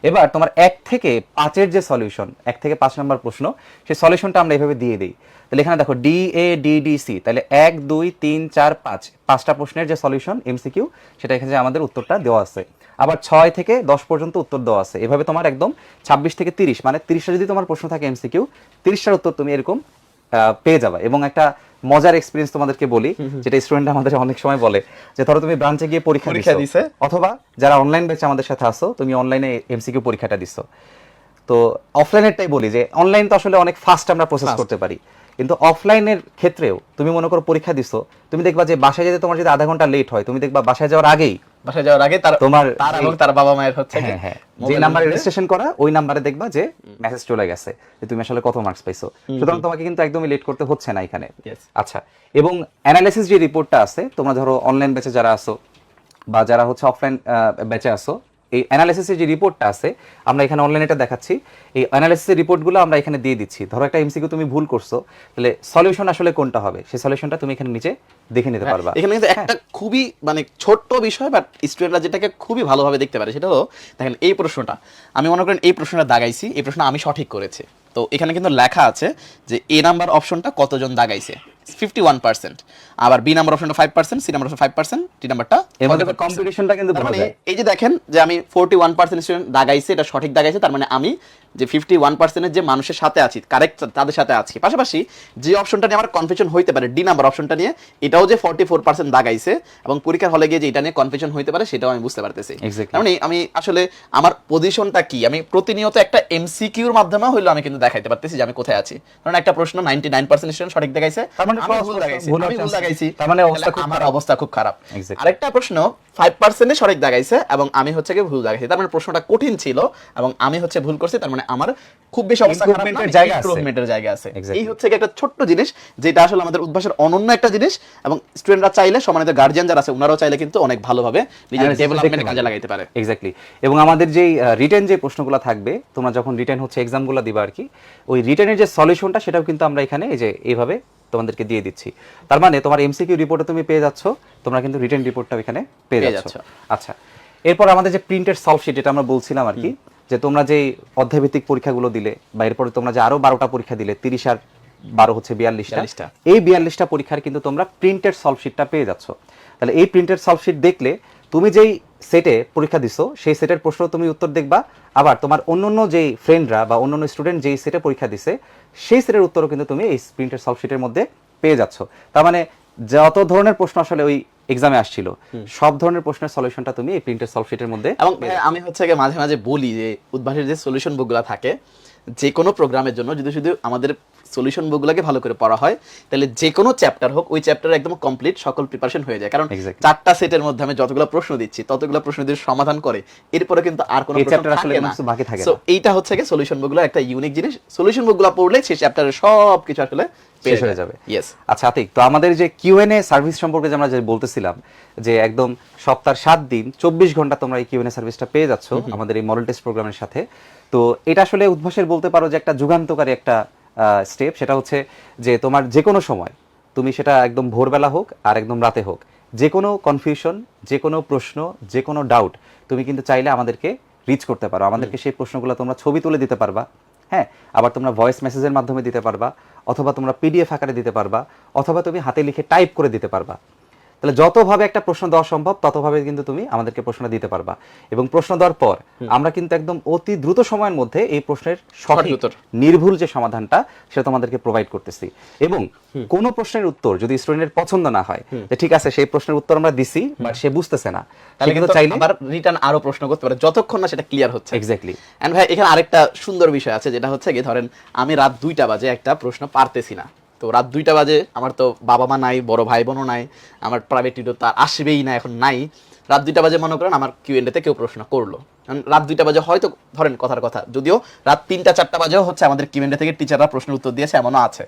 এবার তোমার 1 থেকে 5-এর যে সলিউশন, 1 থেকে 5 নাম্বার প্রশ্ন, সেই সলিউশনটা আমরা এইভাবে দিয়ে দিই। তাহলে এখানে দেখো D A D D C, তাহলে 1 2 3 4 5, 5টা প্রশ্নের যে সলিউশন এমসিকিউ সেটা এখানে আমাদের উত্তরটা দেওয়া আছে। আবার 6 থেকে 10 পর্যন্ত উত্তর দেওয়া আছে। এভাবে তোমার একদম 26 থেকে 30, মানে 30টা যদি তোমার প্রশ্ন থাকে এমসিকিউ, 30টার উত্তর তুমি এরকম পেয়ে যাবে। এবং একটা মজার এক্সপেরিয়েন্স তোমাদেরকে বলি, যেটা স্টুডেন্ট আমাদের অনেক সময় বলে যে ধরো তুমি ব্রাঞ্চে গিয়ে পরীক্ষা দিছো, অথবা যারা অনলাইন ব্যাচে আমাদের সাথে আসো তুমি অনলাইনে এমসিকিউ পরীক্ষাটা দিছো। তো অফলাইনেরটাই বলি যে অনলাইন তো আসলে অনেক ফাস্ট আমরা প্রসেস করতে পারি, কিন্তু অফলাইনের ক্ষেত্রেও তুমি মনে করো পরীক্ষা দিছো, তুমি দেখবা যে বাসায় যেতে তোমার যদি আধা ঘন্টা লেট হয়, তুমি দেখবা বাসায় যাওয়ার আগে তার এবং তার বাবা মায়ের হচ্ছে যে নাম্বারে রেজিস্ট্রেশন করা, ওই নাম্বারে দেখবা যে মেসেজ চলে গেছে যে তুমি আসলে কত মার্কস পাইছো। সুতরাং তোমাকে কিন্তু একদমই লেট করতে হচ্ছে না এখানে। আচ্ছা, এবং অ্যানালাইসিস যে রিপোর্টটা আছে, তোমরা ধরো অনলাইন ব্যাচে যারা আসো বা যারা হচ্ছে অফলাইন ব্যাচে আসো, এই অ্যানালাইসিসের যে রিপোর্টটা আছে আমরা এখানে অনলাইনে এটা দেখাচ্ছি, এই অ্যানালাইসিসের রিপোর্টগুলো আমরা এখানে দিয়ে দিচ্ছি। ধরো একটা এমসিকিউ তুমি ভুল করছো, তাহলে সলিউশন আসলে কোনটা হবে সেই সলিউশনটা তুমি এখানে নিচে দেখে নিতে পারবা। এখানে কিন্তু একটা খুবই মানে ছোট্ট বিষয়, বাট স্টুডেন্টরা যেটাকে খুবই ভালোভাবে দেখতে পারে সেটা হলো, দেখেন এই প্রশ্নটা আমি মনে করেন এই প্রশ্নটা দাগাইছি, এই প্রশ্ন আমি সঠিক করেছি, তো এখানে কিন্তু লেখা আছে যে এ নাম্বার অপশনটা কতজন দাগাইছে, 51%, আবার বি নাম্বার অপশনটা 5%, সি নাম্বার 5%, ডি নাম্বারটা কম্পিটিশনটা কিন্তু মানে এই যে দেখেন যে আমি 41% স্টুডেন্ট দাগাইছে, এটা সঠিক দাগাইছে, তার মানে আমি যে 51%-এর যে মানুষের সাথে আছি, কারেক্ট তাদের সাথে আছি। পাশাপাশি যে অপশনটা নিয়ে আমার কনফিউশন হইতে পারে, ডি নাম্বার অপশনটা নিয়ে, এটাও যে 44% দাগাইছে এবং পরীক্ষার হলে গিয়ে যে এটা নিয়ে কনফিউশন হইতে পারে সেটাও আমি বুঝতে পারতেছি। মানে আমি আসলে আমার পজিশনটা কি, আমি প্রতিনিয়ত একটা এমসিকিউর মাধ্যমে হইলো আমি কিন্তু দেখাইতে পারতেছি যে আমি কোথায় আছি। কারণ একটা প্রশ্ন 99% স্টুডেন্ট সঠিক দেখাইছে, আমি ভুল দাগাইছি, তার মানে আমার অবস্থা খুব খারাপ। আরেকটা প্রশ্ন 5% সঠিক দাগাইছে এবং আমি হচ্ছে কি ভুল দাগাইছি, তার মানে প্রশ্নটা কঠিন ছিল এবং আমি হচ্ছে ভুল করছি, তার মানে আমার খুব বেশি অবস্থা খারাপ না, ইমপ্রুভমেন্টের জায়গা আছে। এই হচ্ছে কি একটা ছোট্ট জিনিস যেটা আসলে আমাদের উদ্ভাসের অনন্য একটা জিনিস, এবং স্টুডেন্টরা চাইলে, সম্মানিত গার্জিয়ান যারা আছে ওনারাও চাইলে কিন্তু অনেক ভালোভাবে নিজের ডেভেলপমেন্টে কাজে লাগাইতে পারে। এক্স্যাক্টলি। এবং আমাদের যেই রিটেন যে প্রশ্নগুলো থাকবে, তোমরা যখন রিটেন হচ্ছে এক্সামগুলো দিবা আর কি, ওই রিটেনের যে সলিউশনটা সেটাও কিন্তু আমরা এখানে এই যে এইভাবে তোমাদেরকে দিয়ে দিচ্ছি। তার মানে তোমার এমসিকিউ রিপোর্টে তুমি পেয়ে যাচ্ছ, তোমরা কিন্তু রিটেন রিপোর্টটাও এখানে পেয়ে যাচ্ছ। আচ্ছা, এরপর আমাদের যে প্রিন্টেড সলভ শিট, এটা আমরা বলছিলাম আর কি, যে তোমরা যে অধ্যায়ভিত্তিক পরীক্ষাগুলো দিলে বা এরপরে তোমরা যে আরো 12টা পরীক্ষা দিলে, 30 আর 12 হচ্ছে 42টা, এই 42টা পরীক্ষার কিন্তু তোমরা প্রিন্টেড সলভ শিটটা পেয়ে যাচ্ছ। তাহলে এই প্রিন্টেড সলভ শিট দেখলে তুমি যেই সেটে পরীক্ষা দিছো সেই সেটের প্রশ্ন তুমি উত্তর দেখবা, আবার তোমার অন্যান্য যেই ফ্রেন্ডরা বা অন্যান্য স্টুডেন্ট যেই সেটে পরীক্ষা দিছে সেই সেটের উত্তরও কিন্তু তুমি এই প্রিন্টেড সলভ শিটের মধ্যে পেয়ে যাচ্ছ। তার মানে যত ধরনের প্রশ্ন আসলে ওই এক্সামে আসছিল সব ধরনের প্রশ্নের সলিউশনটা তুমি এই প্রিন্টেড সলভ শিটের মধ্যে। এবং আমি হচ্ছে গিয়ে মাঝে মাঝে বলি যে উদ্ভাসের যে সলিউশন বুকগুলো থাকে যে কোনো প্রোগ্রামের জন্য, যদি শুধু আমাদের সলিউশন বুকগুলোকে ভালো করে পড়া হয় তাহলে যে কোনো চ্যাপ্টার হোক ওই চ্যাপ্টার একদম কমপ্লিট সকল প্রিপারেশন হয়ে যায়। কারণ 4টা সেটের মধ্যে আমি যতগুলো প্রশ্ন দিচ্ছি ততগুলো প্রশ্ন যদি সমাধান করে এরপরে কিন্তু আর কোনো চ্যাপ্টার আসলে বাকি থাকে না। সো এইটা হচ্ছে কি সলিউশন বুকগুলোর একটা ইউনিক জিনিস। সলিউশন বুকগুলো পড়লে সেই চ্যাপ্টারের সব কিছু আসলে শেষ হয়ে যাবে। ইয়েস। আচ্ছা আতিক, তো আমাদের যে কিউএনএ সার্ভিস সম্পর্কে যে আমরা যে বলতেছিলাম যে একদম সপ্তাহে 7 দিন 24 ঘন্টা তোমরা এই কিউএনএ সার্ভিসটা পেয়ে যাচ্ছ আমাদের এই মডেল টেস্ট প্রোগ্রামের সাথে। তো এটা আসলে উদ্ভাসের বলতে পারো যে একটা যুগান্তকারী একটা স্টেপ। সেটা হচ্ছে যে তোমার যে কোনো সময়, তুমি সেটা একদম ভোরবেলা হোক আর একদম রাতে হোক, যে কোনো কনফিউশন, যে কোনো প্রশ্ন, যে কোনো ডাউট তুমি কিন্তু চাইলে আমাদেরকে রিচ করতে পারো। আমাদেরকে সেই প্রশ্নগুলো তোমরা ছবি তুলে দিতে পারবা, হ্যাঁ, আবার তোমরা ভয়েস মেসেজের মাধ্যমে দিতে পারবা, অথবা তোমরা পিডিএফ আকারে দিতে পারবা, অথবা তুমি হাতে লিখে টাইপ করে দিতে পারবা। তাহলে যতভাবে একটা প্রশ্ন দেওয়া সম্ভব ততভাবে কিন্তু তুমি আমাদেরকে প্রশ্নটা দিতে পারবা। এবং প্রশ্ন দেওয়ার পর আমরা কিন্তু একদম অতি দ্রুত সময়ের মধ্যে এই প্রশ্নের সঠিক নির্ভুল যে সমাধানটা সেটা তোমাদেরকে প্রোভাইড করতেছি। এবং কোন প্রশ্নের উত্তর যদি স্টুডেন্টের পছন্দ না হয়, যে ঠিক আছে সেই প্রশ্নের উত্তর আমরা দিছি বাট সে বুঝতেছে না, তাহলে কিন্তু চাইলে আবার রিটার্ন আরো প্রশ্ন করতে পারে যতক্ষণ না সেটা ক্লিয়ার হচ্ছে। এক্স্যাক্টলি। এন্ড ভাই এখানে আরেকটা সুন্দর বিষয় আছে, যেটা হচ্ছে কি ধরেন আমি রাত 2টা বাজে একটা প্রশ্ন পারতেছি না, তো রাত 2টা বাজে আমার তো বাবা মা নাই, বড় ভাই বোনও নাই, আমার প্রাইভেট টিউটর তো আসবেই না, এখন নাই। রাত 2টা বাজে মনে করেন আমার কিউএনএ তে কেউ প্রশ্ন করলো, রাত 2টা বাজে হয়তো ধরেন কথার কথা, যদিও রাত 3টা 4টা বাজেও হচ্ছে আমাদের কিউএনএ থেকে টিচাররা প্রশ্নের উত্তর দিয়েছে, এমনও আছে।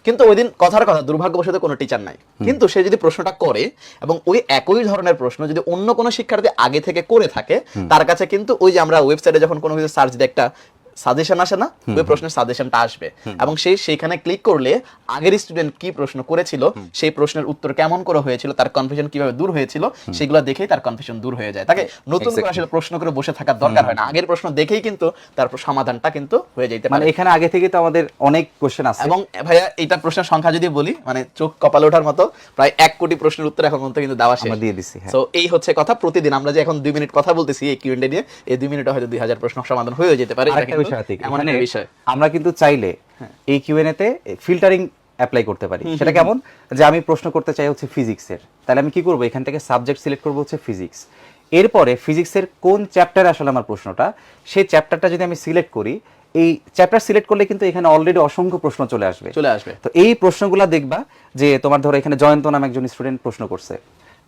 কিন্তু ওই দিন কথার কথা দুর্ভাগ্যবশত কোনো টিচার নাই, কিন্তু সে যদি প্রশ্নটা করে এবং ওই একই ধরনের প্রশ্ন যদি অন্য কোনো শিক্ষার্থী আগে থেকে করে থাকে, তার কাছে কিন্তু ওই যে আমরা ওয়েবসাইটে যখন কোনো কিছু সার্চ দিই একটা সাজেশন আসে না, ওই প্রশ্নের সাজেশনটা আসবে এবং সেইখানে ক্লিক করলে আগের স্টুডেন্ট কি প্রশ্ন করেছিল, সেই প্রশ্নের উত্তর কেমন করে হয়েছিল, তার কনফিউশন কিভাবে দূর হয়েছিল, সেগুলো দেখেই তার কনফিউশন দূর হয়ে যায়। তাকে নতুন করে আসলে প্রশ্ন করে বসে থাকার দরকার হয় না, আগের প্রশ্ন দেখেই কিন্তু তার সমাধানটা কিন্তু হয়ে যেতে পারে। মানে এখানে আগে থেকে তো আমাদের অনেক কোশ্চেন আছে। এবং ভাইয়া এটা প্রশ্নের সংখ্যা যদি বলি, মানে চোখ কপালে ওঠার মতো প্রায় 1 কোটি প্রশ্নের উত্তর এখন পর্যন্ত কিন্তু দেওয়া শেষ, আমরা দিয়ে দিছি। সো এই হচ্ছে কথা। প্রতিদিন আমরা যে এখন 2 মিনিট কথা বলতেছি এই কিউএনএ নিয়ে, এই 2 মিনিটে হয়তো 2000 প্রশ্ন সমাধান হয়ে যেতে পারে। এটা কিন্তু এমন একটা বিষয় আমরা কিন্তু চাইলে এই কিউএনএ তে ফিল্টারিং অ্যাপ্লাই করতে পারি। সেটা কেমন, যে আমি প্রশ্ন করতে চাই হচ্ছে ফিজিক্সের, তাহলে আমি কি করব, এখান থেকে সাবজেক্ট সিলেক্ট করব হচ্ছে ফিজিক্স। এরপরে ফিজিক্সের কোন চ্যাপ্টারে আসলে আমার প্রশ্নটা, সেই চ্যাপ্টারটা যদি আমি সিলেক্ট করি, এই চ্যাপ্টার সিলেক্ট করলে কিন্তু এখানে অলরেডি অসংখ্য প্রশ্ন চলে আসবে। তো এই প্রশ্নগুলো দেখবা যে তোমার ধরো এখানে জয়ন্ত নামে একজন স্টুডেন্ট প্রশ্ন করছে,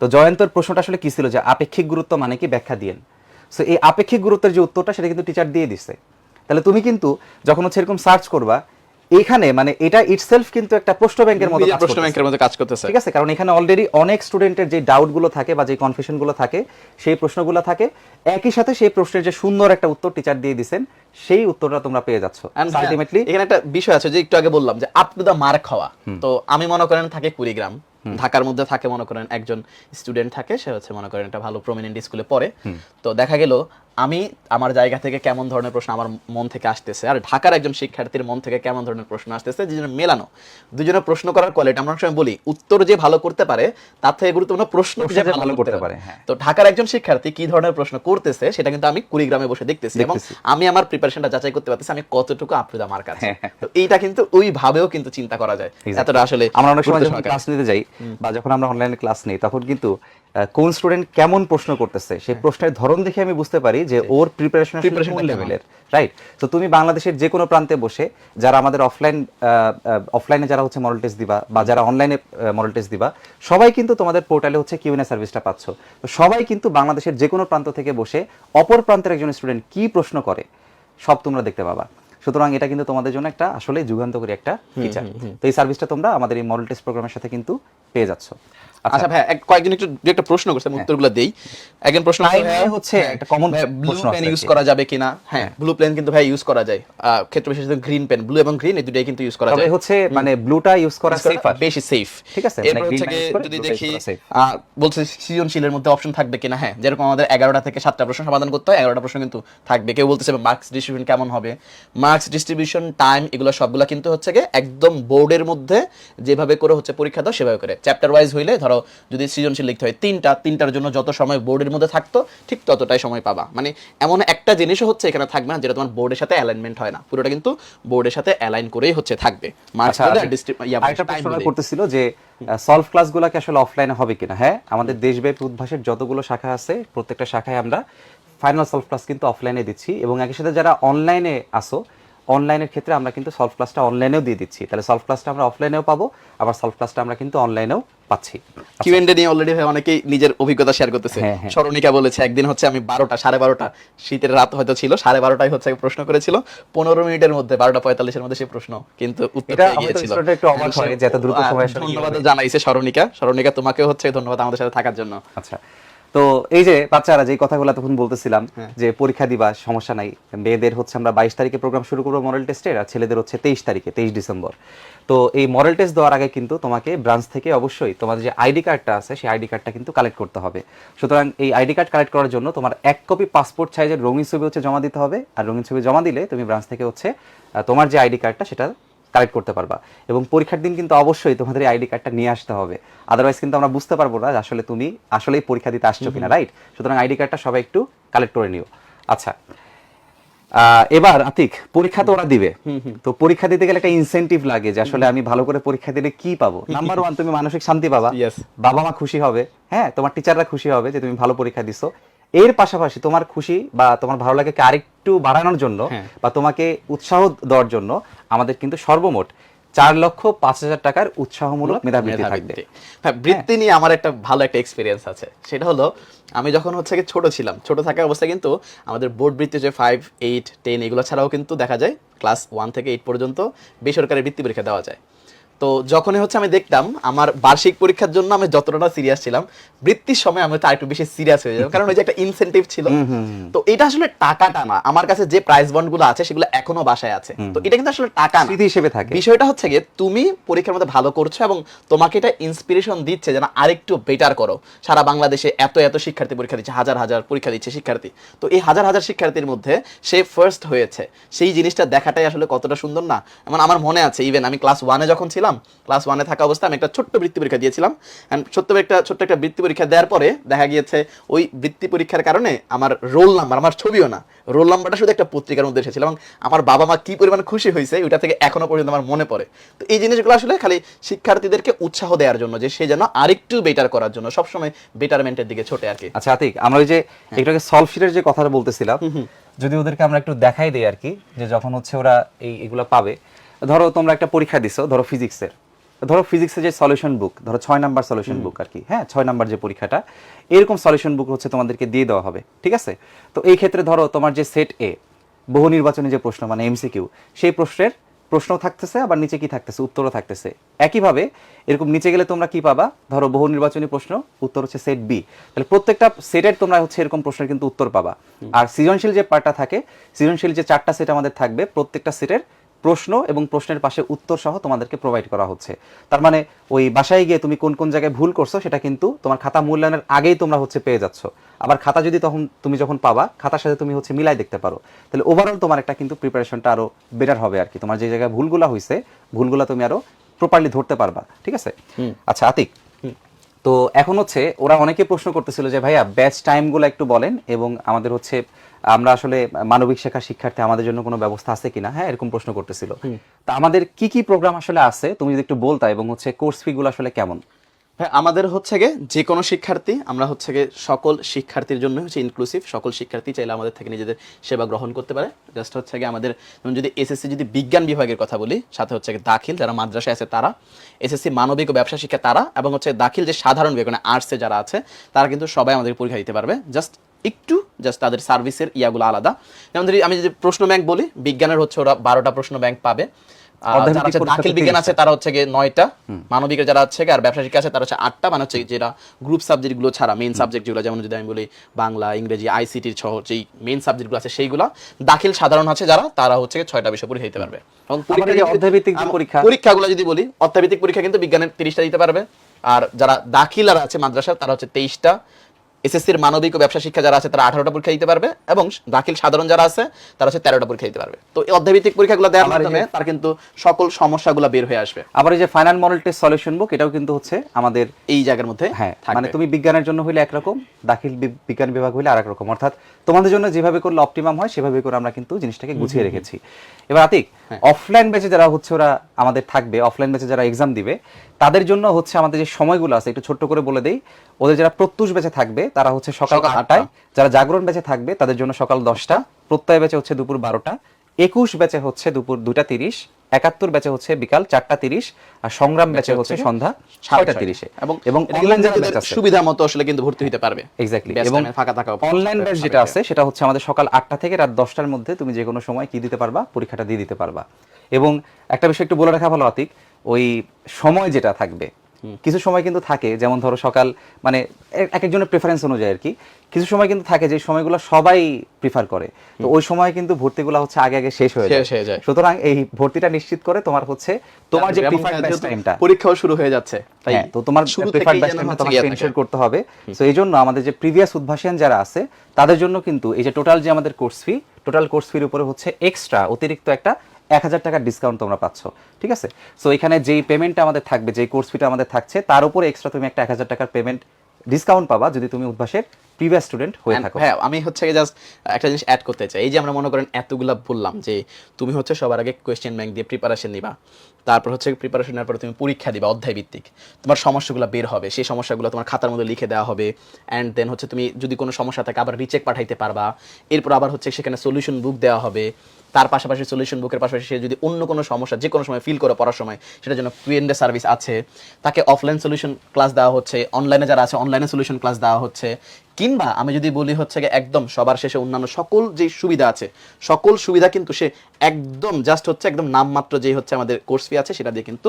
তো জয়ন্তর প্রশ্নটা আসলে কি ছিল, যে আপেক্ষিক গুরুত্ব মানে কি ব্যাখ্যা দিয়েন। সো এই আপেক্ষিক গুরুত্বের যে উত্তরটা সেটা কিন্তু টিচার দিয়ে দিচ্ছে। তাহলে তুমি কিন্তু যখন হচ্ছে এরকম সার্চ করবা, এখানে মানে এটা ইটসেলফ কিন্তু একটা প্রশ্ন ব্যাংকের মতো কাজ করতেছে, ঠিক আছে? কারণ এখানে অলরেডি অনেক স্টুডেন্টের যে ডাউটগুলো থাকে বা যে কনফিউশনগুলো থাকে, সেই প্রশ্নগুলো থাকে, একই সাথে সেই প্রশ্নের যে সুন্দর একটা উত্তর টিচার দিয়ে দিবেন, সেই উত্তরটা তোমরা পেয়ে যাচ্ছ। আলটিমেটলি এখানে একটা বিষয় আছে যে একটু আগে বললাম যে আপ টু দা মার্ক হওয়া। তো আমি মনে করেন থাকে কুড়িগ্রাম, ঢাকার মধ্যে থাকে মনে করেন একজন স্টুডেন্ট থাকে, সে হচ্ছে মনে করেন একটা ভালো প্রমিনেন্ট স্কুলে পড়ে। তো দেখা গেল আমি আমার জায়গা থেকে কেমন ধরনের প্রশ্ন আমার মন থেকে আসতেছে, আর ঢাকার একজন শিক্ষার্থীর মন থেকে কেমন ধরনের প্রশ্ন আসতেছে, দুজনে মেলানো, দুজনের প্রশ্ন করার কোয়ালিটি আমরা অনেক সময় বলি উত্তর যে ভালো করতে পারে তার থেকে গুরুত্বপূর্ণ প্রশ্ন যে ভালো করতে পারে। তো ঢাকার একজন শিক্ষার্থী কি ধরনের প্রশ্ন করতেছে সেটা কিন্তু আমি কুড়িগ্রামে বসে দেখতেছি এবং আমি আমার প্রিপারেশনটা যাচাই করতে পারতেছি আমি কতটুকু আপ টু দা মার্ক আছে। তো এইটা কিন্তু ওইভাবেও কিন্তু চিন্তা করা যায়। এতটা আসলে আমরা অনেক সময় যখন ক্লাস নিতে যাই বা যখন আমরা অনলাইনে ক্লাস নেই, তখন কিন্তু কোন স্টুডেন্ট কেমন প্রশ্ন করতেছে সেই প্রশ্নের ধরন দেখে আমি বুঝতে পারি যে ওর প্রিপারেশন কোন লেভেলের, রাইট? তো তুমি বাংলাদেশের যে কোনো প্রান্তে বসে যারা আমাদের অফলাইনে যারা হচ্ছে মডেল টেস্ট দিবা বা যারা অনলাইনে মডেল টেস্ট দিবা, সবাই কিন্তু তোমাদের পোর্টালে হচ্ছে কিউএনএ সার্ভিসটা পাচ্ছ। তো সবাই কিন্তু বাংলাদেশের যে কোনো প্রান্ত থেকে বসে অপর প্রান্তের একজন স্টুডেন্ট কি প্রশ্ন করে সব তোমরা দেখতে পাবা। সুতরাং এটা কিন্তু তোমাদের জন্য একটা আসলে যুগান্তকারী একটা ফিচার। তো এই সার্ভিসটা তোমরা আমাদের এই মডেল টেস্ট প্রোগ্রামের সাথে কিন্তু পেয়ে যাচ্ছ। আচ্ছা ভাই কয়েকজন একটু দু একটা প্রশ্ন করছে, আমি উত্তরগুলো দেই। একজন প্রশ্ন Time নিয়ে হচ্ছে একটা common ব্লু প্রশ্ন পেন আছে ইউজ আর কি। করা যাবে কিনা? হ্যাঁ, ব্লু পেন কিন্তু ভাই ইউজ করা যায়, ক্ষেত্র বিশেষে গ্রিন পেন, ব্লু এবং গ্রিন এই দুটাই কিন্তু ইউজ করা তবে যায়। হচ্ছে মানে ব্লুটা ইউজ করা Use করা সেফার। বেশি সেফ, ঠিক আছে, এরপর মানে green হচ্ছে টা গিয়ে use করে যদি blue টা use দেখি করা safe। বলছে সৃজনশীলের মধ্যে অপশন থাকবে কিনা। হ্যাঁ, যেরকম আমাদের 11টা থেকে 7টা প্রশ্ন সমাধান করতে হয়, 11টা প্রশ্ন কিন্তু থাকবে। কেউ বলতেছে মার্কস ডিস্ট্রিবিউশন কেমন হবে, মার্কস ডিস্ট্রিবিউশন, টাইম, এগুলো সবগুলো কিন্তু হচ্ছে গিয়ে একদম বোর্ডের মধ্যে যেভাবে করে হচ্ছে পরীক্ষা দাও সেভাবে করে। চ্যাপ্টার ওয়াইজ হইলে ধরো যদি সৃজনশীল লিখতে হয় তিনটার জন্য যত সময় বোর্ডের মধ্যে থাকতো ঠিক ততটাই সময় পাবা। মানে এমন একটা জিনিসও হচ্ছে এখানে থাকবে না যেটা তোমার বোর্ডের সাথে অ্যালাইনমেন্ট হয় না, পুরোটা কিন্তু বোর্ডের সাথে অ্যালাইন করেই হচ্ছে থাকবে। মার্কস আরেকটা প্রশ্ন করতেছিল যে সলভ ক্লাসগুলোকে আসলে অফলাইনে হবে কিনা। হ্যাঁ, আমাদের দেশব্যাপী উদ্ভাসের যতগুলো শাখা আছে প্রত্যেকটা শাখায় আমরা ফাইনাল সলভ ক্লাস কিন্তু অফলাইনে দিচ্ছি, এবং একই সাথে যারা অনলাইনে আসো অনলাইনের ক্ষেত্রে আমরা কিন্তু সলভ ক্লাসটা অনলাইনেও দিয়ে দিচ্ছি। তাহলে সলভ ক্লাসটা আমরা অফলাইনেও পাবো, আবার সলভ ক্লাসটা আমরা কিন্তু অনলাইনেও পাচ্ছি। কিউএনডি নিয়ে অলরেডি অনেকেই নিজের অভিজ্ঞতা শেয়ার করতেছে। হ্যাঁ, হ্যাঁ। স্মরণিকা বলেছে একদিন হচ্ছে আমি 12টা শীতের রাত হয়তো ছিল, 12:30টায় হচ্ছে প্রশ্ন করেছিল, 15 মিনিটের মধ্যে 12:45-এর মধ্যে সেই প্রশ্ন কিন্তু উত্তর এটা পেয়ে আমাদের গিয়েছিল। স্টুডেন্ট একটু অবাক হয় যে এত দ্রুত সময় আসলে ধন্যবাদ জানাইছে স্মরণিকা তোমাকেও হচ্ছে ধন্যবাদ আমাদের সাথে থাকার জন্য। আচ্ছা, তো এই যে বাচ্চারা যে কথাগুলো তখন বলতেছিলাম যে পরীক্ষা দিবা সমস্যা নাই, মেয়েদের হচ্ছে আমরা 22 তারিখে প্রোগ্রাম শুরু করবো মডেল টেস্টের, আর ছেলেদের হচ্ছে 23 তারিখে 23 ডিসেম্বর। তো এই মডেল টেস্ট দেওয়ার আগে কিন্তু তোমাকে ব্রাঞ্চ থেকে অবশ্যই তোমাদের যে আইডি কার্ডটা আছে সেই আইডি কার্ডটা কিন্তু কালেক্ট করতে হবে। সুতরাং এই আইডি কার্ড কালেক্ট করার জন্য তোমার 1 কপি পাসপোর্ট সাইজের রঙিন ছবি হচ্ছে জমা দিতে হবে, আর রঙিন ছবি জমা দিলে তুমি ব্রাঞ্চ থেকে হচ্ছে তোমার যে আইডি কার্ডটা সেটা কালেক্ট করতে পারবা। এবং পরীক্ষার দিন কিন্তু অবশ্যই তোমাদের এই আইডি কার্ডটা নিয়ে আসতে হবে, আদারওয়াইজ কিন্তু আমরা বুঝতে পারবো না যে আসলে তুমি আসলেই পরীক্ষা দিতে আসছো কিনা, রাইট? সুতরাং আইডি কার্ডটা সবাই একটু কালেক্ট করে নিও। আচ্ছা, এবার আতিক, পরীক্ষা তো ওরা দিবে, তো পরীক্ষা দিতে গেলে একটা ইনসেনটিভ লাগে যে আসলে আমি ভালো করে পরীক্ষা দিলে কি পাবো। নাম্বার 1, তুমি মানসিক শান্তি পাবা, Yes. বাবা মা খুশি হবে, হ্যাঁ, তোমার টিচাররা খুশি হবে যে তুমি ভালো পরীক্ষা দিছো। এর পাশাপাশি তোমার খুশি বা তোমার ভালো লাগাকে আরেকটু বাড়ানোর জন্য বা তোমাকে উৎসাহ দেওয়ার জন্য আমাদের কিন্তু সর্বমোট 4,05,000 টাকার উৎসাহমূলক মেধাবৃত্তি থাকবে। হ্যাঁ, বৃত্তি নিয়ে আমার একটা ভালো একটা এক্সপিরিয়েন্স আছে। সেটা হলো আমি যখন হচ্ছে কি ছোট ছিলাম, ছোট থাকা অবস্থায় কিন্তু আমাদের বোর্ড বৃত্তি যে 5, 8, 10 এগুলো ছাড়াও কিন্তু দেখা যায় ক্লাস 1 থেকে 8 পর্যন্ত বেসরকারি বৃত্তি পরীক্ষা দেওয়া যায়। তো যখনই হচ্ছে আমি দেখতাম আমার বার্ষিক পরীক্ষার জন্য আমি যতটা সিরিয়াস ছিলাম, বৃত্তির সময় আমি তো আরেকটু বেশি সিরিয়াস হয়ে যেতাম, কারণ ওই যে একটা ইনসেনটিভ ছিল। তো এটা আসলে টাকাটা না, আমার কাছে যে প্রাইজ বন্ডগুলো আছে সেগুলো এখনো বাসায় আছে, তো এটা কিন্তু আসলে টাকা না, স্মৃতি হিসেবে থাকে। বিষয়টা হচ্ছে গিয়ে তুমি পরীক্ষার মধ্যে ভালো করছো এবং তোমাকে এটা ইন্সপিরেশন দিচ্ছে যেন আরেকটু বেটার করো। সারা বাংলাদেশে এত এত শিক্ষার্থী পরীক্ষা দিচ্ছে, হাজার হাজার পরীক্ষা দিচ্ছে শিক্ষার্থী, তো এই হাজার হাজার শিক্ষার্থীর মধ্যে সে ফার্স্ট হয়েছে, সেই জিনিসটা দেখাটাই আসলে কতটা সুন্দর না। এমন আমার মনে আছে, ইভেন আমি ক্লাস 1-এ যখন ছিলাম, ক্লাস 1-এ থাকা অবস্থায় আমি একটা ছোট্ট বৃত্তি পরীক্ষা দিয়েছিলাম, অ্যান্ড ছোট্ট একটা বৃত্তি পরীক্ষা দেওয়ার পরে দেখা গিয়েছে ওই বৃত্তি পরীক্ষার কারণে আমার রোল নাম্বার, আমার ছবিও না, রোল নাম্বারটা শুধু একটা পত্রিকার মধ্যে এসেছিল, এবং আমার বাবা মা কি পরিমাণ খুশি হয়েছে ওইটা থেকে এখনো পর্যন্ত আমার মনে পড়ে। তো এই জিনিসগুলো আসলে খালি শিক্ষার্থীদেরকে উৎসাহ দেওয়ার জন্য, যে সে যেন আরেকটু বেটার করার জন্য সবসময় বেটারমেন্টের দিকে ছোটে আর কি। আচ্ছা আতিক, আমরা ওই যে একটু সলভ শিটের যে কথাটা বলতেছিলাম, যদি ওদেরকে আমরা একটু দেখাই দেই আর কি, যে যখন হচ্ছে ওরা এগুলা পাবে, ধরো তোমরা একটা পরীক্ষা দিছো, ধরো ফিজিক্সের যে সলিউশন বুক, ধরো 6 নাম্বার সলিউশন বুক আর কি, হ্যাঁ 6 নাম্বার যে পরীক্ষাটা, এরকম সলিউশন বুক হচ্ছে তোমাদেরকে দিয়ে দেওয়া হবে, ঠিক আছে? তো এই ক্ষেত্রে ধরো তোমার যে সেট এ বহু নির্বাচনী যে প্রশ্ন মানে এমসিকিউ, সেই প্রশ্নের প্রশ্ন থাকতেছে, আবার নিচে কি থাকতেছে, উত্তরও থাকতেছে। একইভাবে এরকম নিচে গেলে তোমরা কি পাবা, ধরো বহু নির্বাচনী প্রশ্ন, উত্তর হচ্ছে সেট বি, তাহলে প্রত্যেকটা সেটের তোমরা হচ্ছে এরকম প্রশ্নের কিন্তু উত্তর পাবা। আর সৃজনশীল যে পার্টটা থাকে, সৃজনশীল যে 4টা সেট আমাদের থাকবে, প্রত্যেকটা সেটের প্রশ্ন এবং প্রশ্নের পাশে উত্তর সহ তোমাদেরকে প্রোভাইড করা হচ্ছে। তার মানে ওই বাসায় গিয়ে তুমি কোন কোন জায়গায় ভুল করছো সেটা কিন্তু তোমার খাতা মূল্যায়নের আগেই তোমরা হচ্ছে পেয়ে যাচ্ছ। আবার খাতা যদি তুমি যখন পাবা, খাতার সাথে তুমি হচ্ছে মিলাই দেখতে পারো, তাহলে ওভারঅল তোমার একটা কিন্তু প্রিপারেশনটা আরো বেটার হবে আর কি। তোমার যে জায়গায় ভুলগুলা হয়েছে, ভুলগুলা তুমি আরো প্রপারলি ধরতে পারবা, ঠিক আছে? আচ্ছা আতিক, তো এখন হচ্ছে ওরা অনেকে প্রশ্ন করতেছিল যে ভাইয়া ব্যাচ টাইমগুলো একটু বলেন, এবং আমাদের হচ্ছে আমরা আসলে মানবিক শাখার শিক্ষার্থী, আমাদের জন্য কোনো ব্যবস্থা আছে কিনা, হ্যাঁ এরকম প্রশ্ন করতেছিল। তা আমাদের কি কি প্রোগ্রাম আসলে আছে তুমি যদি একটু বলতা, এবং হচ্ছে কোর্স ফি গুলো আসলে কেমন? হ্যাঁ, আমাদের হচ্ছে গিয়ে যে কোনো শিক্ষার্থী, আমরা হচ্ছে গিয়ে সকল শিক্ষার্থীর জন্য হচ্ছে ইনক্লুসিভ, সকল শিক্ষার্থী চাইলে আমাদের থেকে নিজেদের সেবা গ্রহণ করতে পারে। জাস্ট হচ্ছে গিয়ে আমাদের যদি এসএসসি যদি বিজ্ঞান বিভাগের কথা বলি, সাথে হচ্ছে গিয়ে দাখিল যারা মাদ্রাসায় আছে তারা, এসএসসি মানবিক ও ব্যবসা শিক্ষা তারা, এবং হচ্ছে দাখিল যে সাধারণ বিভাগ মানে আর্টসে যারা আছে তারা কিন্তু সবাই আমাদের পরীক্ষা দিতে পারবে। জাস্ট তাদের সার্ভিসের ইয়াগুলো আলাদা। যেমন আমি যদি প্রশ্ন ব্যাংক বলি, বিজ্ঞানের হচ্ছে ওরা 12টা প্রশ্ন ব্যাংক পাবে, অর্ধনৈতিক যারা হচ্ছে পরীক্ষা দাখিল তো বিজ্ঞান 30 আছে তারা হচ্ছে গিয়ে 9টা, মানবিকের যারা আছে আর ব্যবসা শিক্ষা আছে তারা হচ্ছে 8টা, মানে হচ্ছে যেটা গ্রুপ সাবজেক্ট গুলো ছাড়া মেইন সাবজেক্ট যেগুলো, যেমন যদি আমি বলি বাংলা, ইংরেজি, আইসিটির সহ যেই মেইন সাবজেক্ট গুলো আছে সেইগুলা, দাখিল সাধারণ আছে যারা, তারা হচ্ছে 6টা বিষয় পরীক্ষা দিতে পারবে। এবং আবার এই যে অর্ধভিত্তিক যে পরীক্ষাগুলো যদি বলি, অর্থভিত্তিক পরীক্ষা কিন্তু বিজ্ঞানের 30টা দিতে পারবে, আর যারা দাখিলারা আছে মাদ্রাসা তারা হচ্ছে 23টা, এসএসসির মানবিক ও ব্যবসা শিক্ষা যারা আছে তারা 18টা পরীক্ষা দিতে পারবে, এবং দাখিল সাধারণ যারা আছে তারা হচ্ছে 13টা পরীক্ষা দিতে পারবে। তো এই অর্ধভিত্তিক পরীক্ষাগুলো দেওয়ার আবার এই মাধ্যমে তার কিন্তু সকল সমস্যাগুলো বের হয়ে আসবে। আবার এই যে ফাইনাল মডেল টেস্ট সলিউশন বুক, এটাও কিন্তু হচ্ছে আমাদের এই জায়গার মধ্যে হ্যাঁ, থাকবে। মানে তুমি বিজ্ঞানের জন্য হইলে একরকম, দাখিল বিজ্ঞান বিভাগ হইলে আরেক রকম, অর্থাৎ তোমাদের জন্য যেভাবে করলে অপটিমাম হয় সেভাবে করে আমরা কিন্তু জিনিসটাকে গুছিয়ে রেখেছি। এবার আতিক, অফলাইন ব্যাচে যারা হচ্ছে ওরা আমাদের থাকবে, অফলাইন ব্যাচে যারা এক্সাম দিবে তাদের জন্য হচ্ছে আমাদের যে সময়গুলো আছে একটু ছোট্ট করে বলে দেই। ওদের যারা প্রত্যুষ ব্যাচে থাকবে তারা হচ্ছে সকাল 8টায়, যারা জাগরণ ব্যাচে থাকবে তাদের জন্য সকাল 10টা, প্রত্যয় ব্যাচে হচ্ছে দুপুর 12টা, 21 ব্যাচে হচ্ছে দুপুর 2টা 30, 71 ব্যাচে হচ্ছে বিকাল 4টা 30, আর সংগ্রাম ব্যাচে হচ্ছে সন্ধ্যা 6টা 30 এবং অনলাইন যারা ব্যাচ আছে সুবিধা মতো আসলে কিন্তু ভর্তি হতে পারবে। এক্স্যাক্টলি। ব্যাচ এবং টাইমে ফাঁকা থাকা অনলাইন ব্যাচ যেটা আছে সেটা হচ্ছে আমাদের সকাল 8টা থেকে রাত 10টার মধ্যে তুমি যে কোনো সময় কি দিতে পারবা, পরীক্ষাটা দিয়ে দিতে পারবা। এবং একটা বিষয় একটু বলে রাখা ভালো আতিক, ওই সময় যেটা থাকবে, কিছু সময় কিন্তু থাকে, যেমন ধরো সকাল, মানে এক একজনের প্রেফারেন্স অনুযায়ী আর কি, কিছু সময় কিন্তু থাকে যে সময়গুলো সবাই প্রিফার করে, তো ওই সময় কিন্তু ভর্তিগুলো হচ্ছে আগে আগে শেষ হয়ে যায়। সুতরাং এই ভর্তিটা নিশ্চিত করে তোমার হচ্ছে তোমার যে প্রিফার্ড ব্যাচ টাইমটা, পরীক্ষাও শুরু হয়ে যাচ্ছে, তাই তো তোমার প্রিফার্ড ব্যাচ টাইমটা তোমাকে এনশিওর করতে হবে। সো এই জন্য আমাদের যে প্রিভিয়াস উদ্ভাসন যারা আছে তাদের জন্য কিন্তু এই যে টোটাল যে আমাদের কোর্স ফি, টোটাল কোর্স ফির উপরে হচ্ছে এক্সট্রা অতিরিক্ত একটা 1000 টাকার ডিসকাউন্ট তোমরা পাচ্ছ, ঠিক আছে? সো এখানে যেই পেমেন্টটা আমাদের থাকবে, যেই কোর্স ফিটা আমাদের থাকছে, তার উপরে এক্সট্রা তুমি একটা 1000 টাকার পেমেন্ট ডিসকাউন্ট পাবা যদি তুমি উদ্ভাসের প্রিভিয়াস স্টুডেন্ট হয়ে থাকো। হ্যাঁ, আমি হচ্ছে জাস্ট একটা জিনিস অ্যাড করতে চাই। এই যে আমরা মনে করেন এতগুলা বললাম যে তুমি হচ্ছে সবার আগে কোয়েশ্চেন ব্যাংক দিয়ে প্রিপারেশন নিবা, তারপর হচ্ছে প্রিপারেশন নেওয়ার পরে তুমি পরীক্ষা দিবা অধ্যায় ভিত্তিক, তোমার সমস্যাগুলো বের হবে, সেই সমস্যাগুলো তোমার খাতার মধ্যে লিখে দেওয়া হবে, অ্যান্ড দেন হচ্ছে তুমি যদি কোনো সমস্যা থাকে আবার রিচেক পাঠাইতে পারবা, এরপর আবার হচ্ছে সেখানে সলিউশন বুক দেওয়া হবে, তার পাশাপাশি সলিউশন বুকের পাশাপাশি সে যদি অন্য কোনো সমস্যা যে কোনো সময় ফিল করে পড়ার সময় সেটার জন্য Q&A সার্ভিস আছে, তাকে অফলাইন সলিউশন ক্লাস দেওয়া হচ্ছে, অনলাইনে যারা আছে অনলাইনে সলিউশন ক্লাস দেওয়া হচ্ছে, কিংবা আমি যদি বলি হচ্ছে একদম সবার শেষে অন্যান্য সকল যে সুবিধা আছে সকল সুবিধা কিন্তু সে একদম জাস্ট হচ্ছে একদম নামমাত্র যে হচ্ছে আমাদের কোর্স ফি আছে সেটা দিয়ে কিন্তু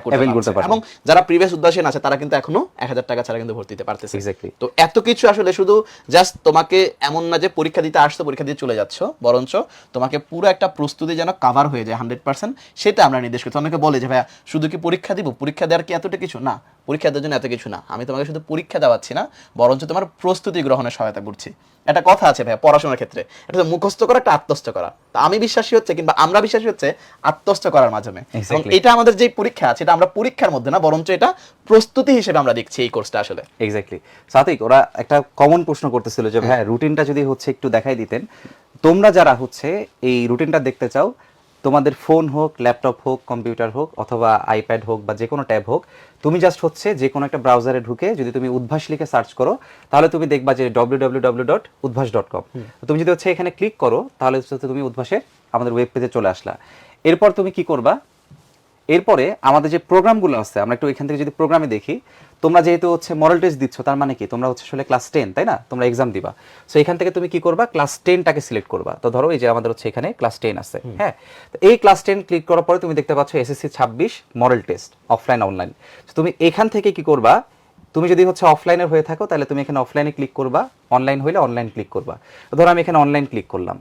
করতে পারবে। এবং যারা প্রিভিয়াস উদ্ভাসন আছে তারা কিন্তু এখনো 1000 টাকা ছাড়া কিন্তু ভর্তি দিতে পারতেছে। তো এত কিছু আসলে শুধু জাস্ট তোমাকে এমন না যে পরীক্ষা দিতে আসছো পরীক্ষা দিয়ে চলে যাচ্ছ, বরঞ্চ তোমাকে পুরো একটা প্রস্তুতি যেন কভার হয়ে যায় 100%, সেটা আমরা নির্দেশ করছি। অনেকে বলে যে ভাইয়া শুধু কি পরীক্ষা দিব, পরীক্ষা দেওয়ার কি এতটা কিছু না, পরীক্ষা দেওয়ার জন্য এত কিছু না, আমি তোমাকে শুধু পরীক্ষা দেওয়াচ্ছি না বরঞ্চ তোমার প্রস্তুতি গ্রহণের সহায়তা করছি। একটা কথা আছে ভাইয়া পড়াশোনার ক্ষেত্রে, এটা তো মুখস্থ করা, একটা আত্মস্থ করা। তো আমি বিশ্বাসী হচ্ছে কিংবা আমরা বিশ্বাসী হচ্ছে আত্মস্থ করার মাধ্যমে, এবং এটা আমাদের যে পরীক্ষা আছে এটা আমরা পরীক্ষার মধ্যে না বরঞ্চ এটা প্রস্তুতি হিসেবে আমরা দেখছি এই কোর্সটা আসলে। এক্স্যাক্টলি। সাথিক, ওরা একটা কমন প্রশ্ন করতেছিল যে ভাই রুটিনটা যদি হচ্ছে একটু দেখাই দিতেন। তোমরা যারা হচ্ছে এই রুটিনটা দেখতে চাও, তোমাদের ফোন হোক, ল্যাপটপ হোক, কম্পিউটার হোক, অথবা আইপ্যাড হোক বা যে কোনো ট্যাব হোক, তুমি জাস্ট হচ্ছে যে কোনো একটা ব্রাউজারে ঢুকে যদি তুমি উদ্ভাস লিখে সার্চ করো তাহলে তুমি দেখবা যে www.udbhash.com। তুমি যদি হচ্ছে এখানে ক্লিক করো তাহলে হচ্ছে তুমি উদ্ভাসের আমাদের ওয়েব পেজে চলে আসলা। এরপর তুমি কি করবা, এরপরে আমাদের যে প্রোগ্রামগুলো আছে আমরা একটু এখান থেকে যদি প্রোগ্রামে দেখি, তোমরা যেহেতু হচ্ছে মডেল টেস্ট দিচ্ছ তার মানে কি তোমরা হচ্ছে আসলে ক্লাস 10, তাই না? তোমরা এক্সাম দিবা। সো এখান থেকে তুমি কি করবা, ক্লাস 10টাকে সিলেক্ট করবা। তো ধরো এই যে আমাদের হচ্ছে এখানে ক্লাস 10 আছে, হ্যাঁ, তো এই ক্লাস 10 ক্লিক করার পরে তুমি দেখতে পাচ্ছ SSC 26 model test offline online. তুমি এখান থেকে কি করবা, তুমি যদি হচ্ছে অফলাইনের হয়ে থাকো তাহলে তুমি এখানে অফলাইনে ক্লিক করবা, অনলাইন হইলে অনলাইন ক্লিক করবা। তো ধরো আমি এখানে অনলাইন ক্লিক করলাম।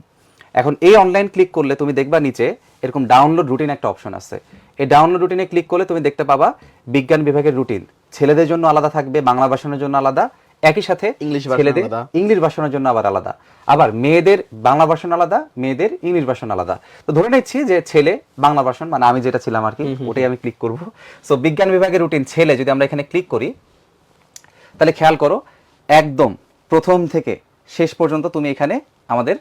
এখন এই অনলাইন ক্লিক করলে তুমি দেখবা নিচে এরকম ডাউনলোড রুটিন একটা অপশন আছে। এই ডাউনলোড রুটিনে ক্লিক করলে তুমি দেখতে পাবা বিজ্ঞান বিভাগের রুটিন ছেলেদের জন্য আলাদা থাকবে, বাংলা ভাষণের জন্য আলাদা, একই সাথে ছেলেদের ইংলিশ ভাষণের জন্য আবার আলাদা, আবার মেয়েদের বাংলা ভাষণ আলাদা, মেয়েদের ইংলিশ ভাষণ আলাদা। তো ধরে নিচ্ছি যে ছেলে বাংলা ভাষণ, মানে আমি যেটা ছিলাম আর কি ওটাই আমি ক্লিক করব। সো বিজ্ঞান বিভাগের রুটিন ছেলে যদি আমরা এখানে ক্লিক করি তাহলে খেয়াল করো একদম প্রথম থেকে শেষ পর্যন্ত তুমি এখানে আমাদের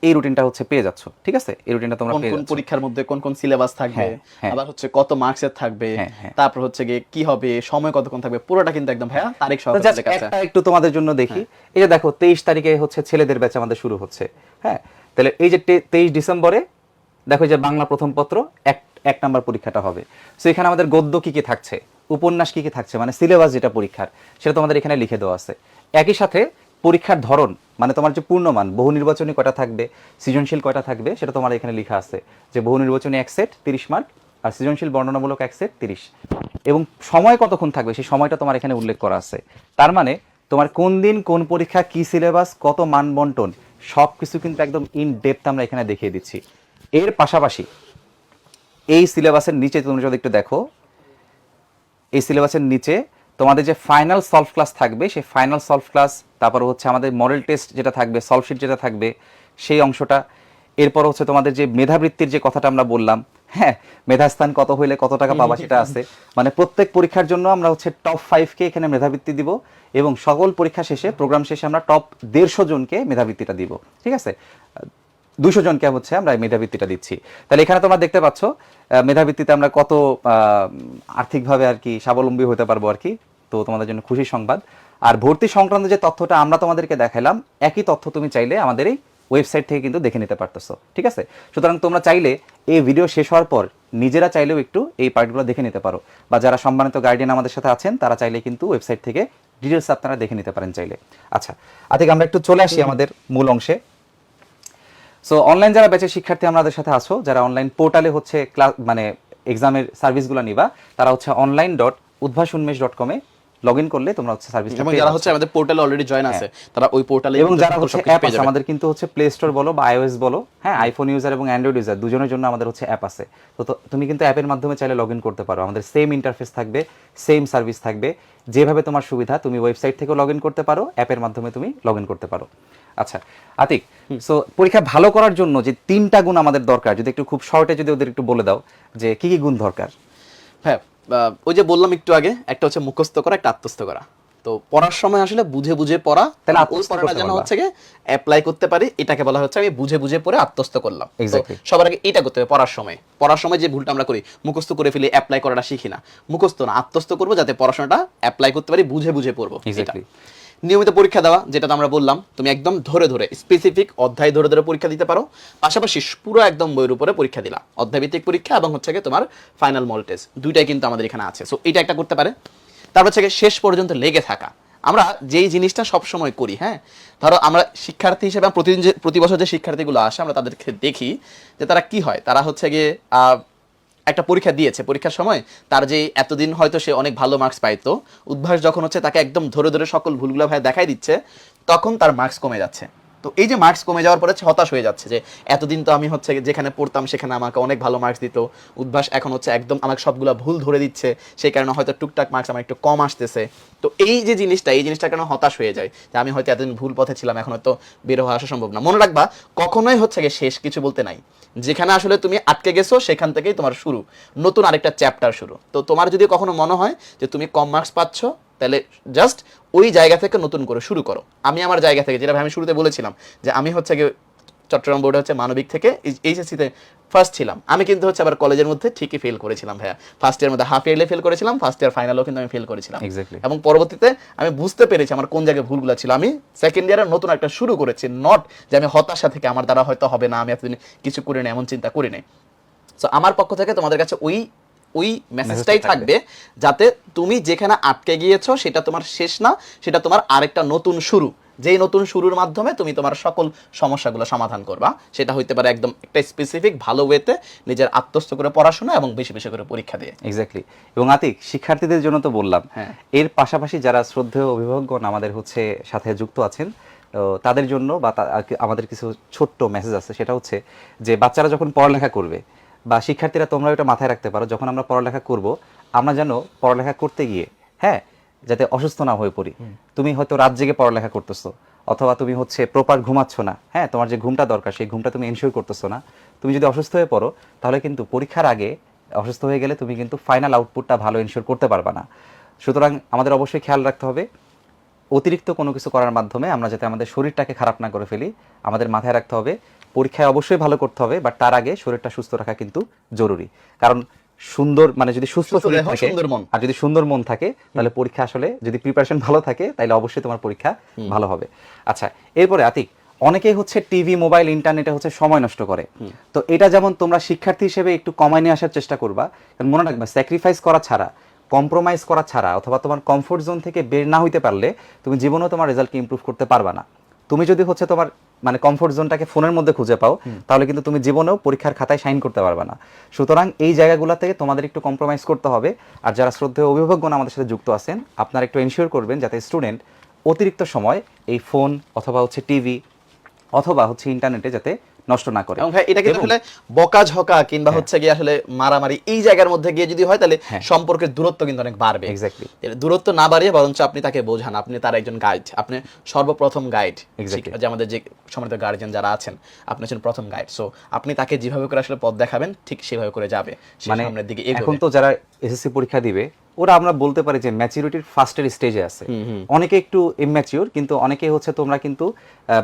এই রুটিনটা হচ্ছে পেয়ে যাচ্ছ, ঠিক আছে? এই রুটিনটা তোমরা পেয়ে যাচ্ছ, কোন পরীক্ষার মধ্যে কোন কোন সিলেবাস থাকবে, আবার হচ্ছে কত মার্কসের থাকবে, তারপর হচ্ছে কি হবে, সময় কতক্ষণ থাকবে, পুরোটা কিন্তু একদম ভাইয়া তারিখ সহকারে লেখা আছে। একটা একটু তোমাদের জন্য দেখি, এই যে দেখো 23 তারিখে হচ্ছে ছেলেদের ব্যাচ আমাদের শুরু হচ্ছে, হ্যাঁ। তাহলে এই যে 23 ডিসেম্বরে দেখো যে বাংলা প্রথম পত্র এক নাম্বার পরীক্ষাটা হবে। সো এখানে আমাদের গদ্য কি কি থাকছে, উপন্যাস কি কি থাকছে, মানে সিলেবাস যেটা পরীক্ষার সেটা তোমাদের এখানে লিখে দেওয়া আছে। একই সাথে পরীক্ষার ধরন, মানে তোমার যে পূর্ণমান বহু নির্বাচনী কয়টা থাকবে, সৃজনশীল কয়টা থাকবে সেটা তোমার এখানে লেখা আছে, যে বহু নির্বাচনী 1 সেট 30 মার্ক, আর সৃজনশীল বর্ণনামূলক 1 সেট 30। এবং সময় কতক্ষণ থাকবে সেই সময়টা তোমার এখানে উল্লেখ করা আছে। তার মানে তোমার কোন দিন কোন পরীক্ষা, কি সিলেবাস, কত মান বন্টন, সব কিছু কিন্তু একদম ইন ডেপথ আমরা এখানে দেখিয়ে দিচ্ছি। এর পাশাপাশি এই সিলেবাসের নিচে তুমি যদি একটু দেখো, এই সিলেবাসের নিচে তোমাদের যে ফাইনাল সলভ ক্লাস থাকবে, সেই ফাইনাল সলভ ক্লাস, তারপর হচ্ছে আমাদের মডেল টেস্ট যেটা থাকবে, সলভ শিট যেটা থাকবে সেই অংশটা, এরপর হচ্ছে তোমাদের যে মেধাবৃত্তির যে কথাটা আমরা বললাম, হ্যাঁ মেধাস্থান কত হইলে কত টাকা পাবা সেটা আছে। মানে প্রত্যেক পরীক্ষার জন্য আমরা হচ্ছে টপ 5কে এখানে মেধাবৃত্তি দিব, এবং সকল পরীক্ষা শেষে, প্রোগ্রাম শেষে আমরা টপ 150 জনকে মেধাবৃত্তিটা দিব, ঠিক আছে? 200 জনকে হচ্ছে আমরা মেধাবৃত্তিটা দিচ্ছি। তাহলে এখানে তোমরা দেখতে পাচ্ছ মেধাবৃত্তিতে আমরা কত আর্থিকভাবে আর কি স্বাবলম্বী হতে পারবো আর কি। তো তোমাদের জন্য খুশি সংবাদ। আর ভর্তি সংক্রান্ত যে তথ্যটা আমরা তোমাদেরকে দেখাইলাম, একই তথ্য তুমি চাইলে আমাদের এই ওয়েবসাইট থেকে কিন্তু দেখে নিতে পারতেছো, ঠিক আছে? সুতরাং তোমরা চাইলে এই ভিডিও শেষ হওয়ার পর নিজেরা চাইলেও একটু এই পার্টগুলো দেখে নিতে পারো, বা যারা সম্মানিত গার্ডিয়ান আমাদের সাথে আছেন তারা চাইলে কিন্তু ওয়েবসাইট থেকে ডিটেলস আপনারা দেখে নিতে পারেন চাইলে। আচ্ছা, আতিক আমরা একটু চলে আসি আমাদের মূল অংশে। সো অনলাইন যারা ব্যাচের শিক্ষার্থী আমাদের সাথে আছো, যারা অনলাইন পোর্টালে হচ্ছে ক্লাস মানে এক্সামের সার্ভিসগুলো নিবা, তারা হচ্ছে online.udbhasunmesh.com এ লগ ইন করলে তোমরা হচ্ছে সার্ভিসটা এবং যারা হচ্ছে আমাদের পোর্টালে অলরেডি জয়েন আছে তারা ওই পোর্টালে, এবং যারা হচ্ছে অ্যাপ আছে আমাদের কিন্তু হচ্ছে প্লে স্টোর বলো বা আইওএস বলো, হ্যাঁ আইফোন ইউজার এবং অ্যান্ড্রয়েড ইউজার দুজনের জন্য আমাদের হচ্ছে অ্যাপ আছে। তো তুমি কিন্তু অ্যাপের মাধ্যমে চাইলে লগ ইন করতে পারো। আমাদের সেম ইন্টারফেস থাকবে, সেম সার্ভিস থাকবে, যেভাবে তোমার সুবিধা তুমি ওয়েবসাইট থেকেও লগ ইন করতে পারো, অ্যাপের মাধ্যমে তুমি লগ ইন করতে পারো। আচ্ছা আতিক, সো পরীক্ষা ভালো করার জন্য যে 3টা গুণ আমাদের দরকার, যদি একটু খুব শর্টে যদি ওদের একটু বলে দাও যে কি কি গুণ দরকার। হ্যাঁ, ওই যে বললাম একটু আগে, একটা হচ্ছে মুখস্থ করা, একটা আত্মস্থ করা। তো পড়ার সময় আসলে বুঝে বুঝে পড়া, তাহলে ওই আত্মস্থ পড়াটা করতে যেন পারবা। হচ্ছে গিয়ে অ্যাপ্লাই করতে পারি, এটাকে বলা হচ্ছে আমি বুঝে বুঝে পড়ে আত্মস্থ করলাম। তো Exactly. সবার আগে এটা করতে হবে পড়ার সময় যে ভুলটা আমরা করি, মুখস্থ করে ফেলি, অ্যাপ্লাই করাটা শিখি না। মুখস্থ না, আত্মস্থ করবো, যাতে পড়াশোনাটা অ্যাপ্লাই করতে পারি, বুঝে বুঝে পড়বো। Exactly. নিয়মিত পরীক্ষা দেওয়া, যেটা আমরা বললাম, তুমি একদম ধরে ধরে স্পেসিফিক অধ্যায় ধরে ধরে পরীক্ষা দিতে পারো। পাশাপাশি পুরো একদম বইয়ের উপরে পরীক্ষা দিলা, অধ্যায়ভিত্তিক পরীক্ষা এবং হচ্ছে গিয়ে তোমার ফাইনাল মডেল টেস্ট, দুইটাই কিন্তু আমাদের এখানে আছে। সো এটা একটা করতে পারে। তারপর হচ্ছে গিয়ে শেষ পর্যন্ত লেগে থাকা। আমরা যেই জিনিসটা সব সময় করি, হ্যাঁ ধরো আমরা শিক্ষার্থী হিসেবে প্রতিদিন যে প্রতি বছর যে শিক্ষার্থীগুলো আসে, আমরা তাদেরকে দেখি যে তারা কি হয়, তারা হচ্ছে গিয়ে একটা পরীক্ষা দিয়েছে, পরীক্ষার সময় তার যে এতদিন হয়তো সে অনেক ভালো মার্কস পাইতো, উদ্ভাস যখন হচ্ছে তাকে একদম ধরে ধরে সকল ভুলগুলো ভাই দেখাই দিচ্ছে, তখন তার মার্কস কমে যাচ্ছে। তো এই যে মার্কস কমে যাওয়ার পরে হতাশ হয়ে যাচ্ছে যে এতদিন তো আমি হচ্ছে যেখানে পড়তাম সেখানে আমাকে অনেক ভালো মার্কস দিত, উদ্ভাস এখন হচ্ছে একদম আমাকে সবগুলো ভুল ধরে দিচ্ছে, সেই কারণে হয়তো টুকটাক মার্কস আমার একটু কম আসতেছে। তো এই যে জিনিসটা, এই জিনিসটা কেন হতাশ হয়ে যায় যে আমি হয়তো এতদিন ভুল পথে ছিলাম, এখন হয়তো বের হওয়া আসা সম্ভব না। মনে রাখবা, কখনোই হচ্ছে গিয়ে শেষ কিছু বলতে নাই। যেখানে আসলে তুমি আটকে গেছো সেখান থেকেই তোমার শুরু, নতুন আরেকটা চ্যাপ্টার শুরু। তো তোমার যদি কখনো মনে হয় যে তুমি কম মার্কস পাচ্ছ, তাহলে জাস্ট ওই জায়গা থেকে নতুন করে শুরু করো। আমি আমার জায়গা থেকে, যেটা আমি শুরুতে বলেছিলাম যে আমি হচ্ছে গিয়ে চট্টগ্রাম বোর্ডে হচ্ছে মানবিক থেকে এইচএসসিতে ফার্স্ট ছিলাম, আমি কিন্তু হচ্ছে আবার কলেজের মধ্যে ঠিকই ফেল করেছিলাম ভাইয়া। ফার্স্ট ইয়ার মধ্যে হাফ ইয়ারলি ফেল করেছিলাম, ফার্স্ট ইয়ার ফাইনালও কিন্তু আমি ফেল করেছিলাম। Exactly. এবং পরবর্তীতে আমি বুঝতে পেরেছি আমার কোন জায়গায় ভুলগুলো ছিল। আমি সেকেন্ড ইয়ারে নতুন একটা শুরু করেছি, নট যে আমি হতাশা থেকে আমার দ্বারা হয়তো হবে না, আমি এতদিন কিছু করি না, এমন চিন্তা করি নাই। সো আমার পক্ষ থেকে তোমাদের কাছে ওই মেসেজটাই থাকবে, যাতে তুমি যেখানে আটকে গিয়েছো সেটা তোমার শেষ না, সেটা তোমার আরেকটা নতুন শুরু, যেই নতুন শুরুর মাধ্যমে তুমি তোমার সকল সমস্যাগুলো সমাধান করবা। সেটা হইতে পারে একদম একটা স্পেসিফিক ভালো ওয়েতে নিজের আত্মস্থ করে পড়াশোনা এবং বেশি বেশি করে পরীক্ষা দিয়ে। এক্স্যাক্টলি। এবং আতিক, শিক্ষার্থীদের জন্য তো বললাম, হ্যাঁ। এর পাশাপাশি যারা শ্রদ্ধেয় অভিভাবকগণ আমাদের হচ্ছে সাথে যুক্ত আছেন, তাদের জন্য বা আমাদের কিছু ছোট্ট মেসেজ আছে। সেটা হচ্ছে যে বাচ্চারা যখন পড়ালেখা করবে, বা শিক্ষার্থীরা তোমরা এটা মাথায় রাখতে পারো, যখন আমরা পড়ালেখা করব, আমরা যেন পড়ালেখা করতে গিয়ে, হ্যাঁ, যাতে অসুস্থ না হয়ে পড়ি। তুমি হয়তো রাত জেগে পড়ালেখা করতেছো, অথবা তুমি হচ্ছে প্রপার ঘুমাচ্ছ না, হ্যাঁ, তোমার যে ঘুমটা দরকার সেই ঘুমটা তুমি এনশিওর করতেছো না, তুমি যদি অসুস্থ হয়ে পড়ো, তাহলে কিন্তু পরীক্ষার আগে অসুস্থ হয়ে গেলে তুমি কিন্তু ফাইনাল আউটপুটটা ভালো এনশিওর করতে পারবা না। সুতরাং আমাদের অবশ্যই খেয়াল রাখতে হবে, অতিরিক্ত কোনো কিছু করার মাধ্যমে আমরা যাতে আমাদের শরীরটাকে খারাপ না করে ফেলি। আমাদের মাথায় রাখতে হবে পরীক্ষায় অবশ্যই ভালো করতে হবে, বাট তার আগে শরীরটা সুস্থ রাখা কিন্তু জরুরি। কারণ সুন্দর মানে যদি সুস্থ শরীর থাকে আর যদি সুন্দর মন থাকে, তাহলে পরীক্ষা আসলে যদি প্রিপারেশন ভালো থাকে, তাহলে অবশ্যই তোমার পরীক্ষা ভালো হবে। আচ্ছা, এরপরে আতিক, অনেকেই হচ্ছে টিভি, মোবাইল, ইন্টারনেটে হচ্ছে সময় নষ্ট করে। তো এটা যেমন তোমরা শিক্ষার্থী হিসেবে একটু কমায় নিয়ে আসার চেষ্টা করবা। কারণ মনে রাখবে, স্যাক্রিফাইস করা ছাড়া, কম্প্রোমাইজ করা ছাড়া, অথবা তোমার কমফোর্ট জোন থেকে বের না হইতে পারলে তুমি জীবনেও তোমার রেজাল্টকে ইমপ্রুভ করতে পারবা না। তুমি যদি হচ্ছে তোমার মানে কমফোর্ট জোনটাকে ফোনের মধ্যে খুঁজে পাও, তাহলে কিন্তু তুমি জীবনেও পরীক্ষার খাতায় সাইন করতে পারবে না। সুতরাং এই জায়গাগুলো থেকে তোমাদের একটু কম্প্রোমাইজ করতে হবে। আর যারা শ্রদ্ধেয় অভিভাবকগণ আমাদের সাথে যুক্ত আছেন, আপনারা একটু এনশিওর করবেন যাতে স্টুডেন্ট অতিরিক্ত সময় এই ফোন অথবা হচ্ছে টিভি অথবা হচ্ছে ইন্টারনেটে যাতে নষ্ট না করে। এবং ভাই এটা কিন্তু এবং- আসলে বকাঝকা কিংবা হচ্ছে গিয়ে আসলে মারামারি এই জায়গার মধ্যে গিয়ে যদি হয় তাহলে হ্যাঁ। সম্পর্কের দূরত্ব কিন্তু অনেক বাড়বে। Exactly. এর দূরত্ব না বাড়িয়ে বরঞ্চ আপনি তাকে বোঝান, আপনি তার একজন গাইড, আপনি সর্বপ্রথম গাইড। Exactly. যে আমাদের যে সম্মানিত গার্জিয়ান যারা আছেন, আপনি হচ্ছেন প্রথম গাইড। সো আপনি তাকে যেভাবে করে আসলে পথ দেখাবেন ঠিক সেভাবে করে যাবে, সে মানে সামনের দিকে এখন এগোবে। তো যারা এসএসসি পরীক্ষা দিবে ওরা আমরা বলতে পারি যে ম্যাচুরিটির ফার্স্টের স্টেজে আছে। অনেকে একটু ইম্যাচিউর, কিন্তু অনেকে হচ্ছে তোমরা কিন্তু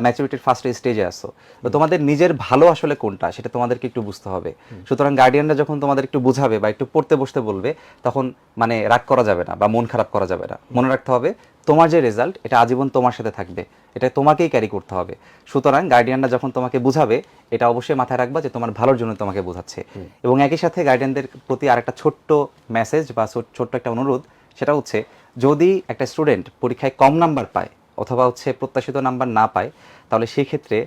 ম্যাচুরিটির ফার্স্টের স্টেজে আছো। তো তোমাদের নিজের ভালো আসলে কোনটা সেটা তোমাদেরকে একটু বুঝতে হবে। সুতরাং গার্ডিয়ানরা যখন তোমাদের একটু বুঝাবে বা একটু পড়তে বসতে বলবে, তখন মানে রাগ করা যাবে না বা মন খারাপ করা যাবে না। মনে রাখতে হবে তোমার যে রেজাল্ট এটা আজীবন তোমার সাথে থাকবে, এটা তোমাকেই ক্যারি করতে হবে। সুতরাং গার্ডিয়ানরা যখন তোমাকে বুঝাবে এটা অবশ্যই মাথায় রাখবা যে তোমার ভালোর জন্য তোমাকে বোঝাচ্ছে। এবং একই সাথে গার্ডিয়ানদের প্রতি আরেকটা ছোট্ট মেসেজ বা ছোট্ট একটা অনুরোধ, সেটা হচ্ছে যদি একটা স্টুডেন্ট পরীক্ষায় কম নাম্বার পায় অথবা হচ্ছে প্রত্যাশিত নাম্বার না পায়, তাহলে সেই ক্ষেত্রে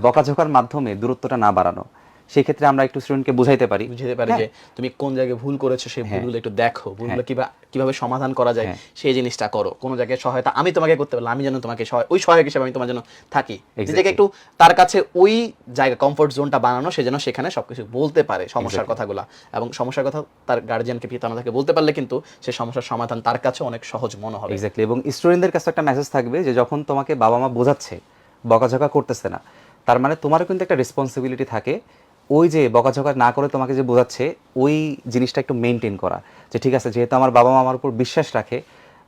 বকাঝকার মাধ্যমে দূরত্বটা না বাড়ানো। সেই ক্ষেত্রে আমরা একটু স্টুডেন্টকে বুঝাইতে পারি, বুঝতে পারে হ্যাঁ, যে তুমি কোন জায়গায় ভুল করেছো, সেই ভুলগুলো একটু দেখো, ভুলগুলো কিভাবে সমাধান করা যায় হ্যাঁ। সেই জিনিসটা করো। কোন জায়গায় সহায়তা আমি তোমাকে করতে পারলাম, আমি যেন তোমাকে ওই সহায়ক হিসেবে আমি তোমার জন্য থাকি। নিজেকে একটু তার কাছে ওই জায়গা কমফোর্ট জোনটা বানানো, সে যেন সেখানে সবকিছু বলতে পারে সমস্যার কথাগুলো, এবং সমস্যার কথা তার গার্জিয়ানকে পিতামাতাকে বলতে পারলে কিন্তু সেই সমস্যার সমাধান তার কাছে অনেক সহজ মনে হবে। এক্স্যাক্টলি। এবং স্টুডেন্টদের কাছে একটা মেসেজ থাকবে যে যখন তোমাকে বাবা মা বোঝাচ্ছে, বকাঝকা করতেছে না, তার মানে তোমারও কিন্তু একটা রেসপন্সিবিলিটি থাকে ওই যে বকাঝকা না করে তোমাকে যে বোঝাচ্ছে ওই জিনিসটা একটু মেনটেন করা, যে ঠিক আছে যেহেতু আমার বাবা মা আমার উপর বিশ্বাস রাখে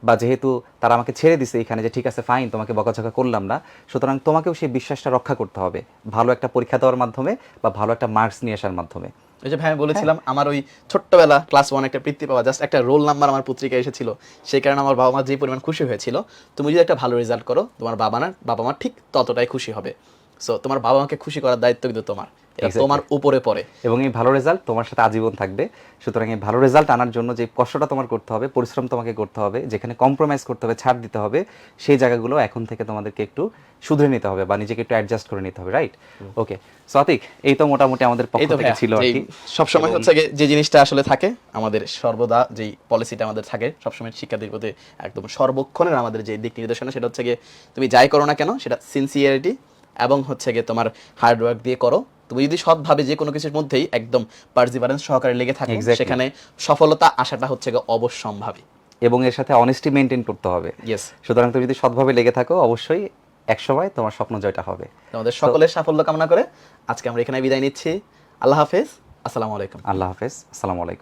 বা যেহেতু তারা আমাকে ছেড়ে দিছে এখানে, যে ঠিক আছে ফাইন তোমাকে বকাঝকা করলাম না, সুতরাং তোমাকেও সেই বিশ্বাসটা রক্ষা করতে হবে ভালো একটা পরীক্ষা দেওয়ার মাধ্যমে বা ভালো একটা মার্কস নিয়ে আসার মাধ্যমে। ওই যে ভাই আমি বলেছিলাম আমার ওই ছোট্টবেলা ক্লাস 1 একটা বৃত্তি পাওয়া, জাস্ট একটা রোল নাম্বার আমার পত্রিকায় এসেছিল, সেই কারণে আমার বাবা মা যে পরিমাণ খুশি হয়েছিল। তুমি যদি একটা ভালো রেজাল্ট করো, তোমার বাবা মা ঠিক ততটাই খুশি হবে। সো তোমার বাবা মাকে খুশি করার দায়িত্ব কিন্তু তোমার, এটা Exactly. তোমার উপরে পড়ে। এবং এই ভালো রেজাল্ট তোমার সাথে আজীবন থাকবে। সুতরাং এই ভালো রেজাল্ট আনার জন্য যে কষ্টটা তোমার করতে হবে, পরিশ্রম তোমাকে করতে হবে, যেখানে কম্প্রোমাইজ করতে হবে, ছাড় দিতে হবে, সেই জায়গাগুলো এখন থেকে তোমাদেরকে একটু শুধরে নিতে হবে বা নিজেকে একটু অ্যাডজাস্ট করে নিতে হবে, রাইট? ওকে সতিক, এই তো মোটামুটি আমাদের এই পক্ষ তো থেকে ভাইয়া, ছিল আর কি। সবসময় হচ্ছে গিয়ে যে জিনিসটা আসলে থাকে আমাদের সর্বদা, যেই পলিসিটা আমাদের থাকে সবসময় শিক্ষার্থীর প্রতি একদম সর্বক্ষণের আমাদের যে দিক নির্দেশনা, সেটা হচ্ছে গিয়ে তুমি যাই করো না কেন সেটা সিনসিয়ারিটি এবং হচ্ছে গিয়ে তোমার হার্ড ওয়ার্ক দিয়ে করো। তুমি যদি সৎভাবে যে কোনো কিছুর মধ্যেই একদম পারসিভারেন্স সহকারে লেগে থাকো, Exactly. সেখানে সফলতা আসাটা হচ্ছে গিয়ে অবশ্যম্ভাবী। এবং এর সাথে অনেস্টি মেনটেন করতে হবে। ইয়েস, সুতরাং তুমি যদি সৎভাবে লেগে থাকো অবশ্যই একসময় তোমার স্বপ্ন জয়টা হবে। আমাদের সকলের সাফল্য কামনা করে আজকে আমরা এখানে বিদায় নিচ্ছি। আল্লাহ হাফেজ, আসসালামু আলাইকুম। আল্লাহ হাফেজ, আসসালামু আলাইকুম।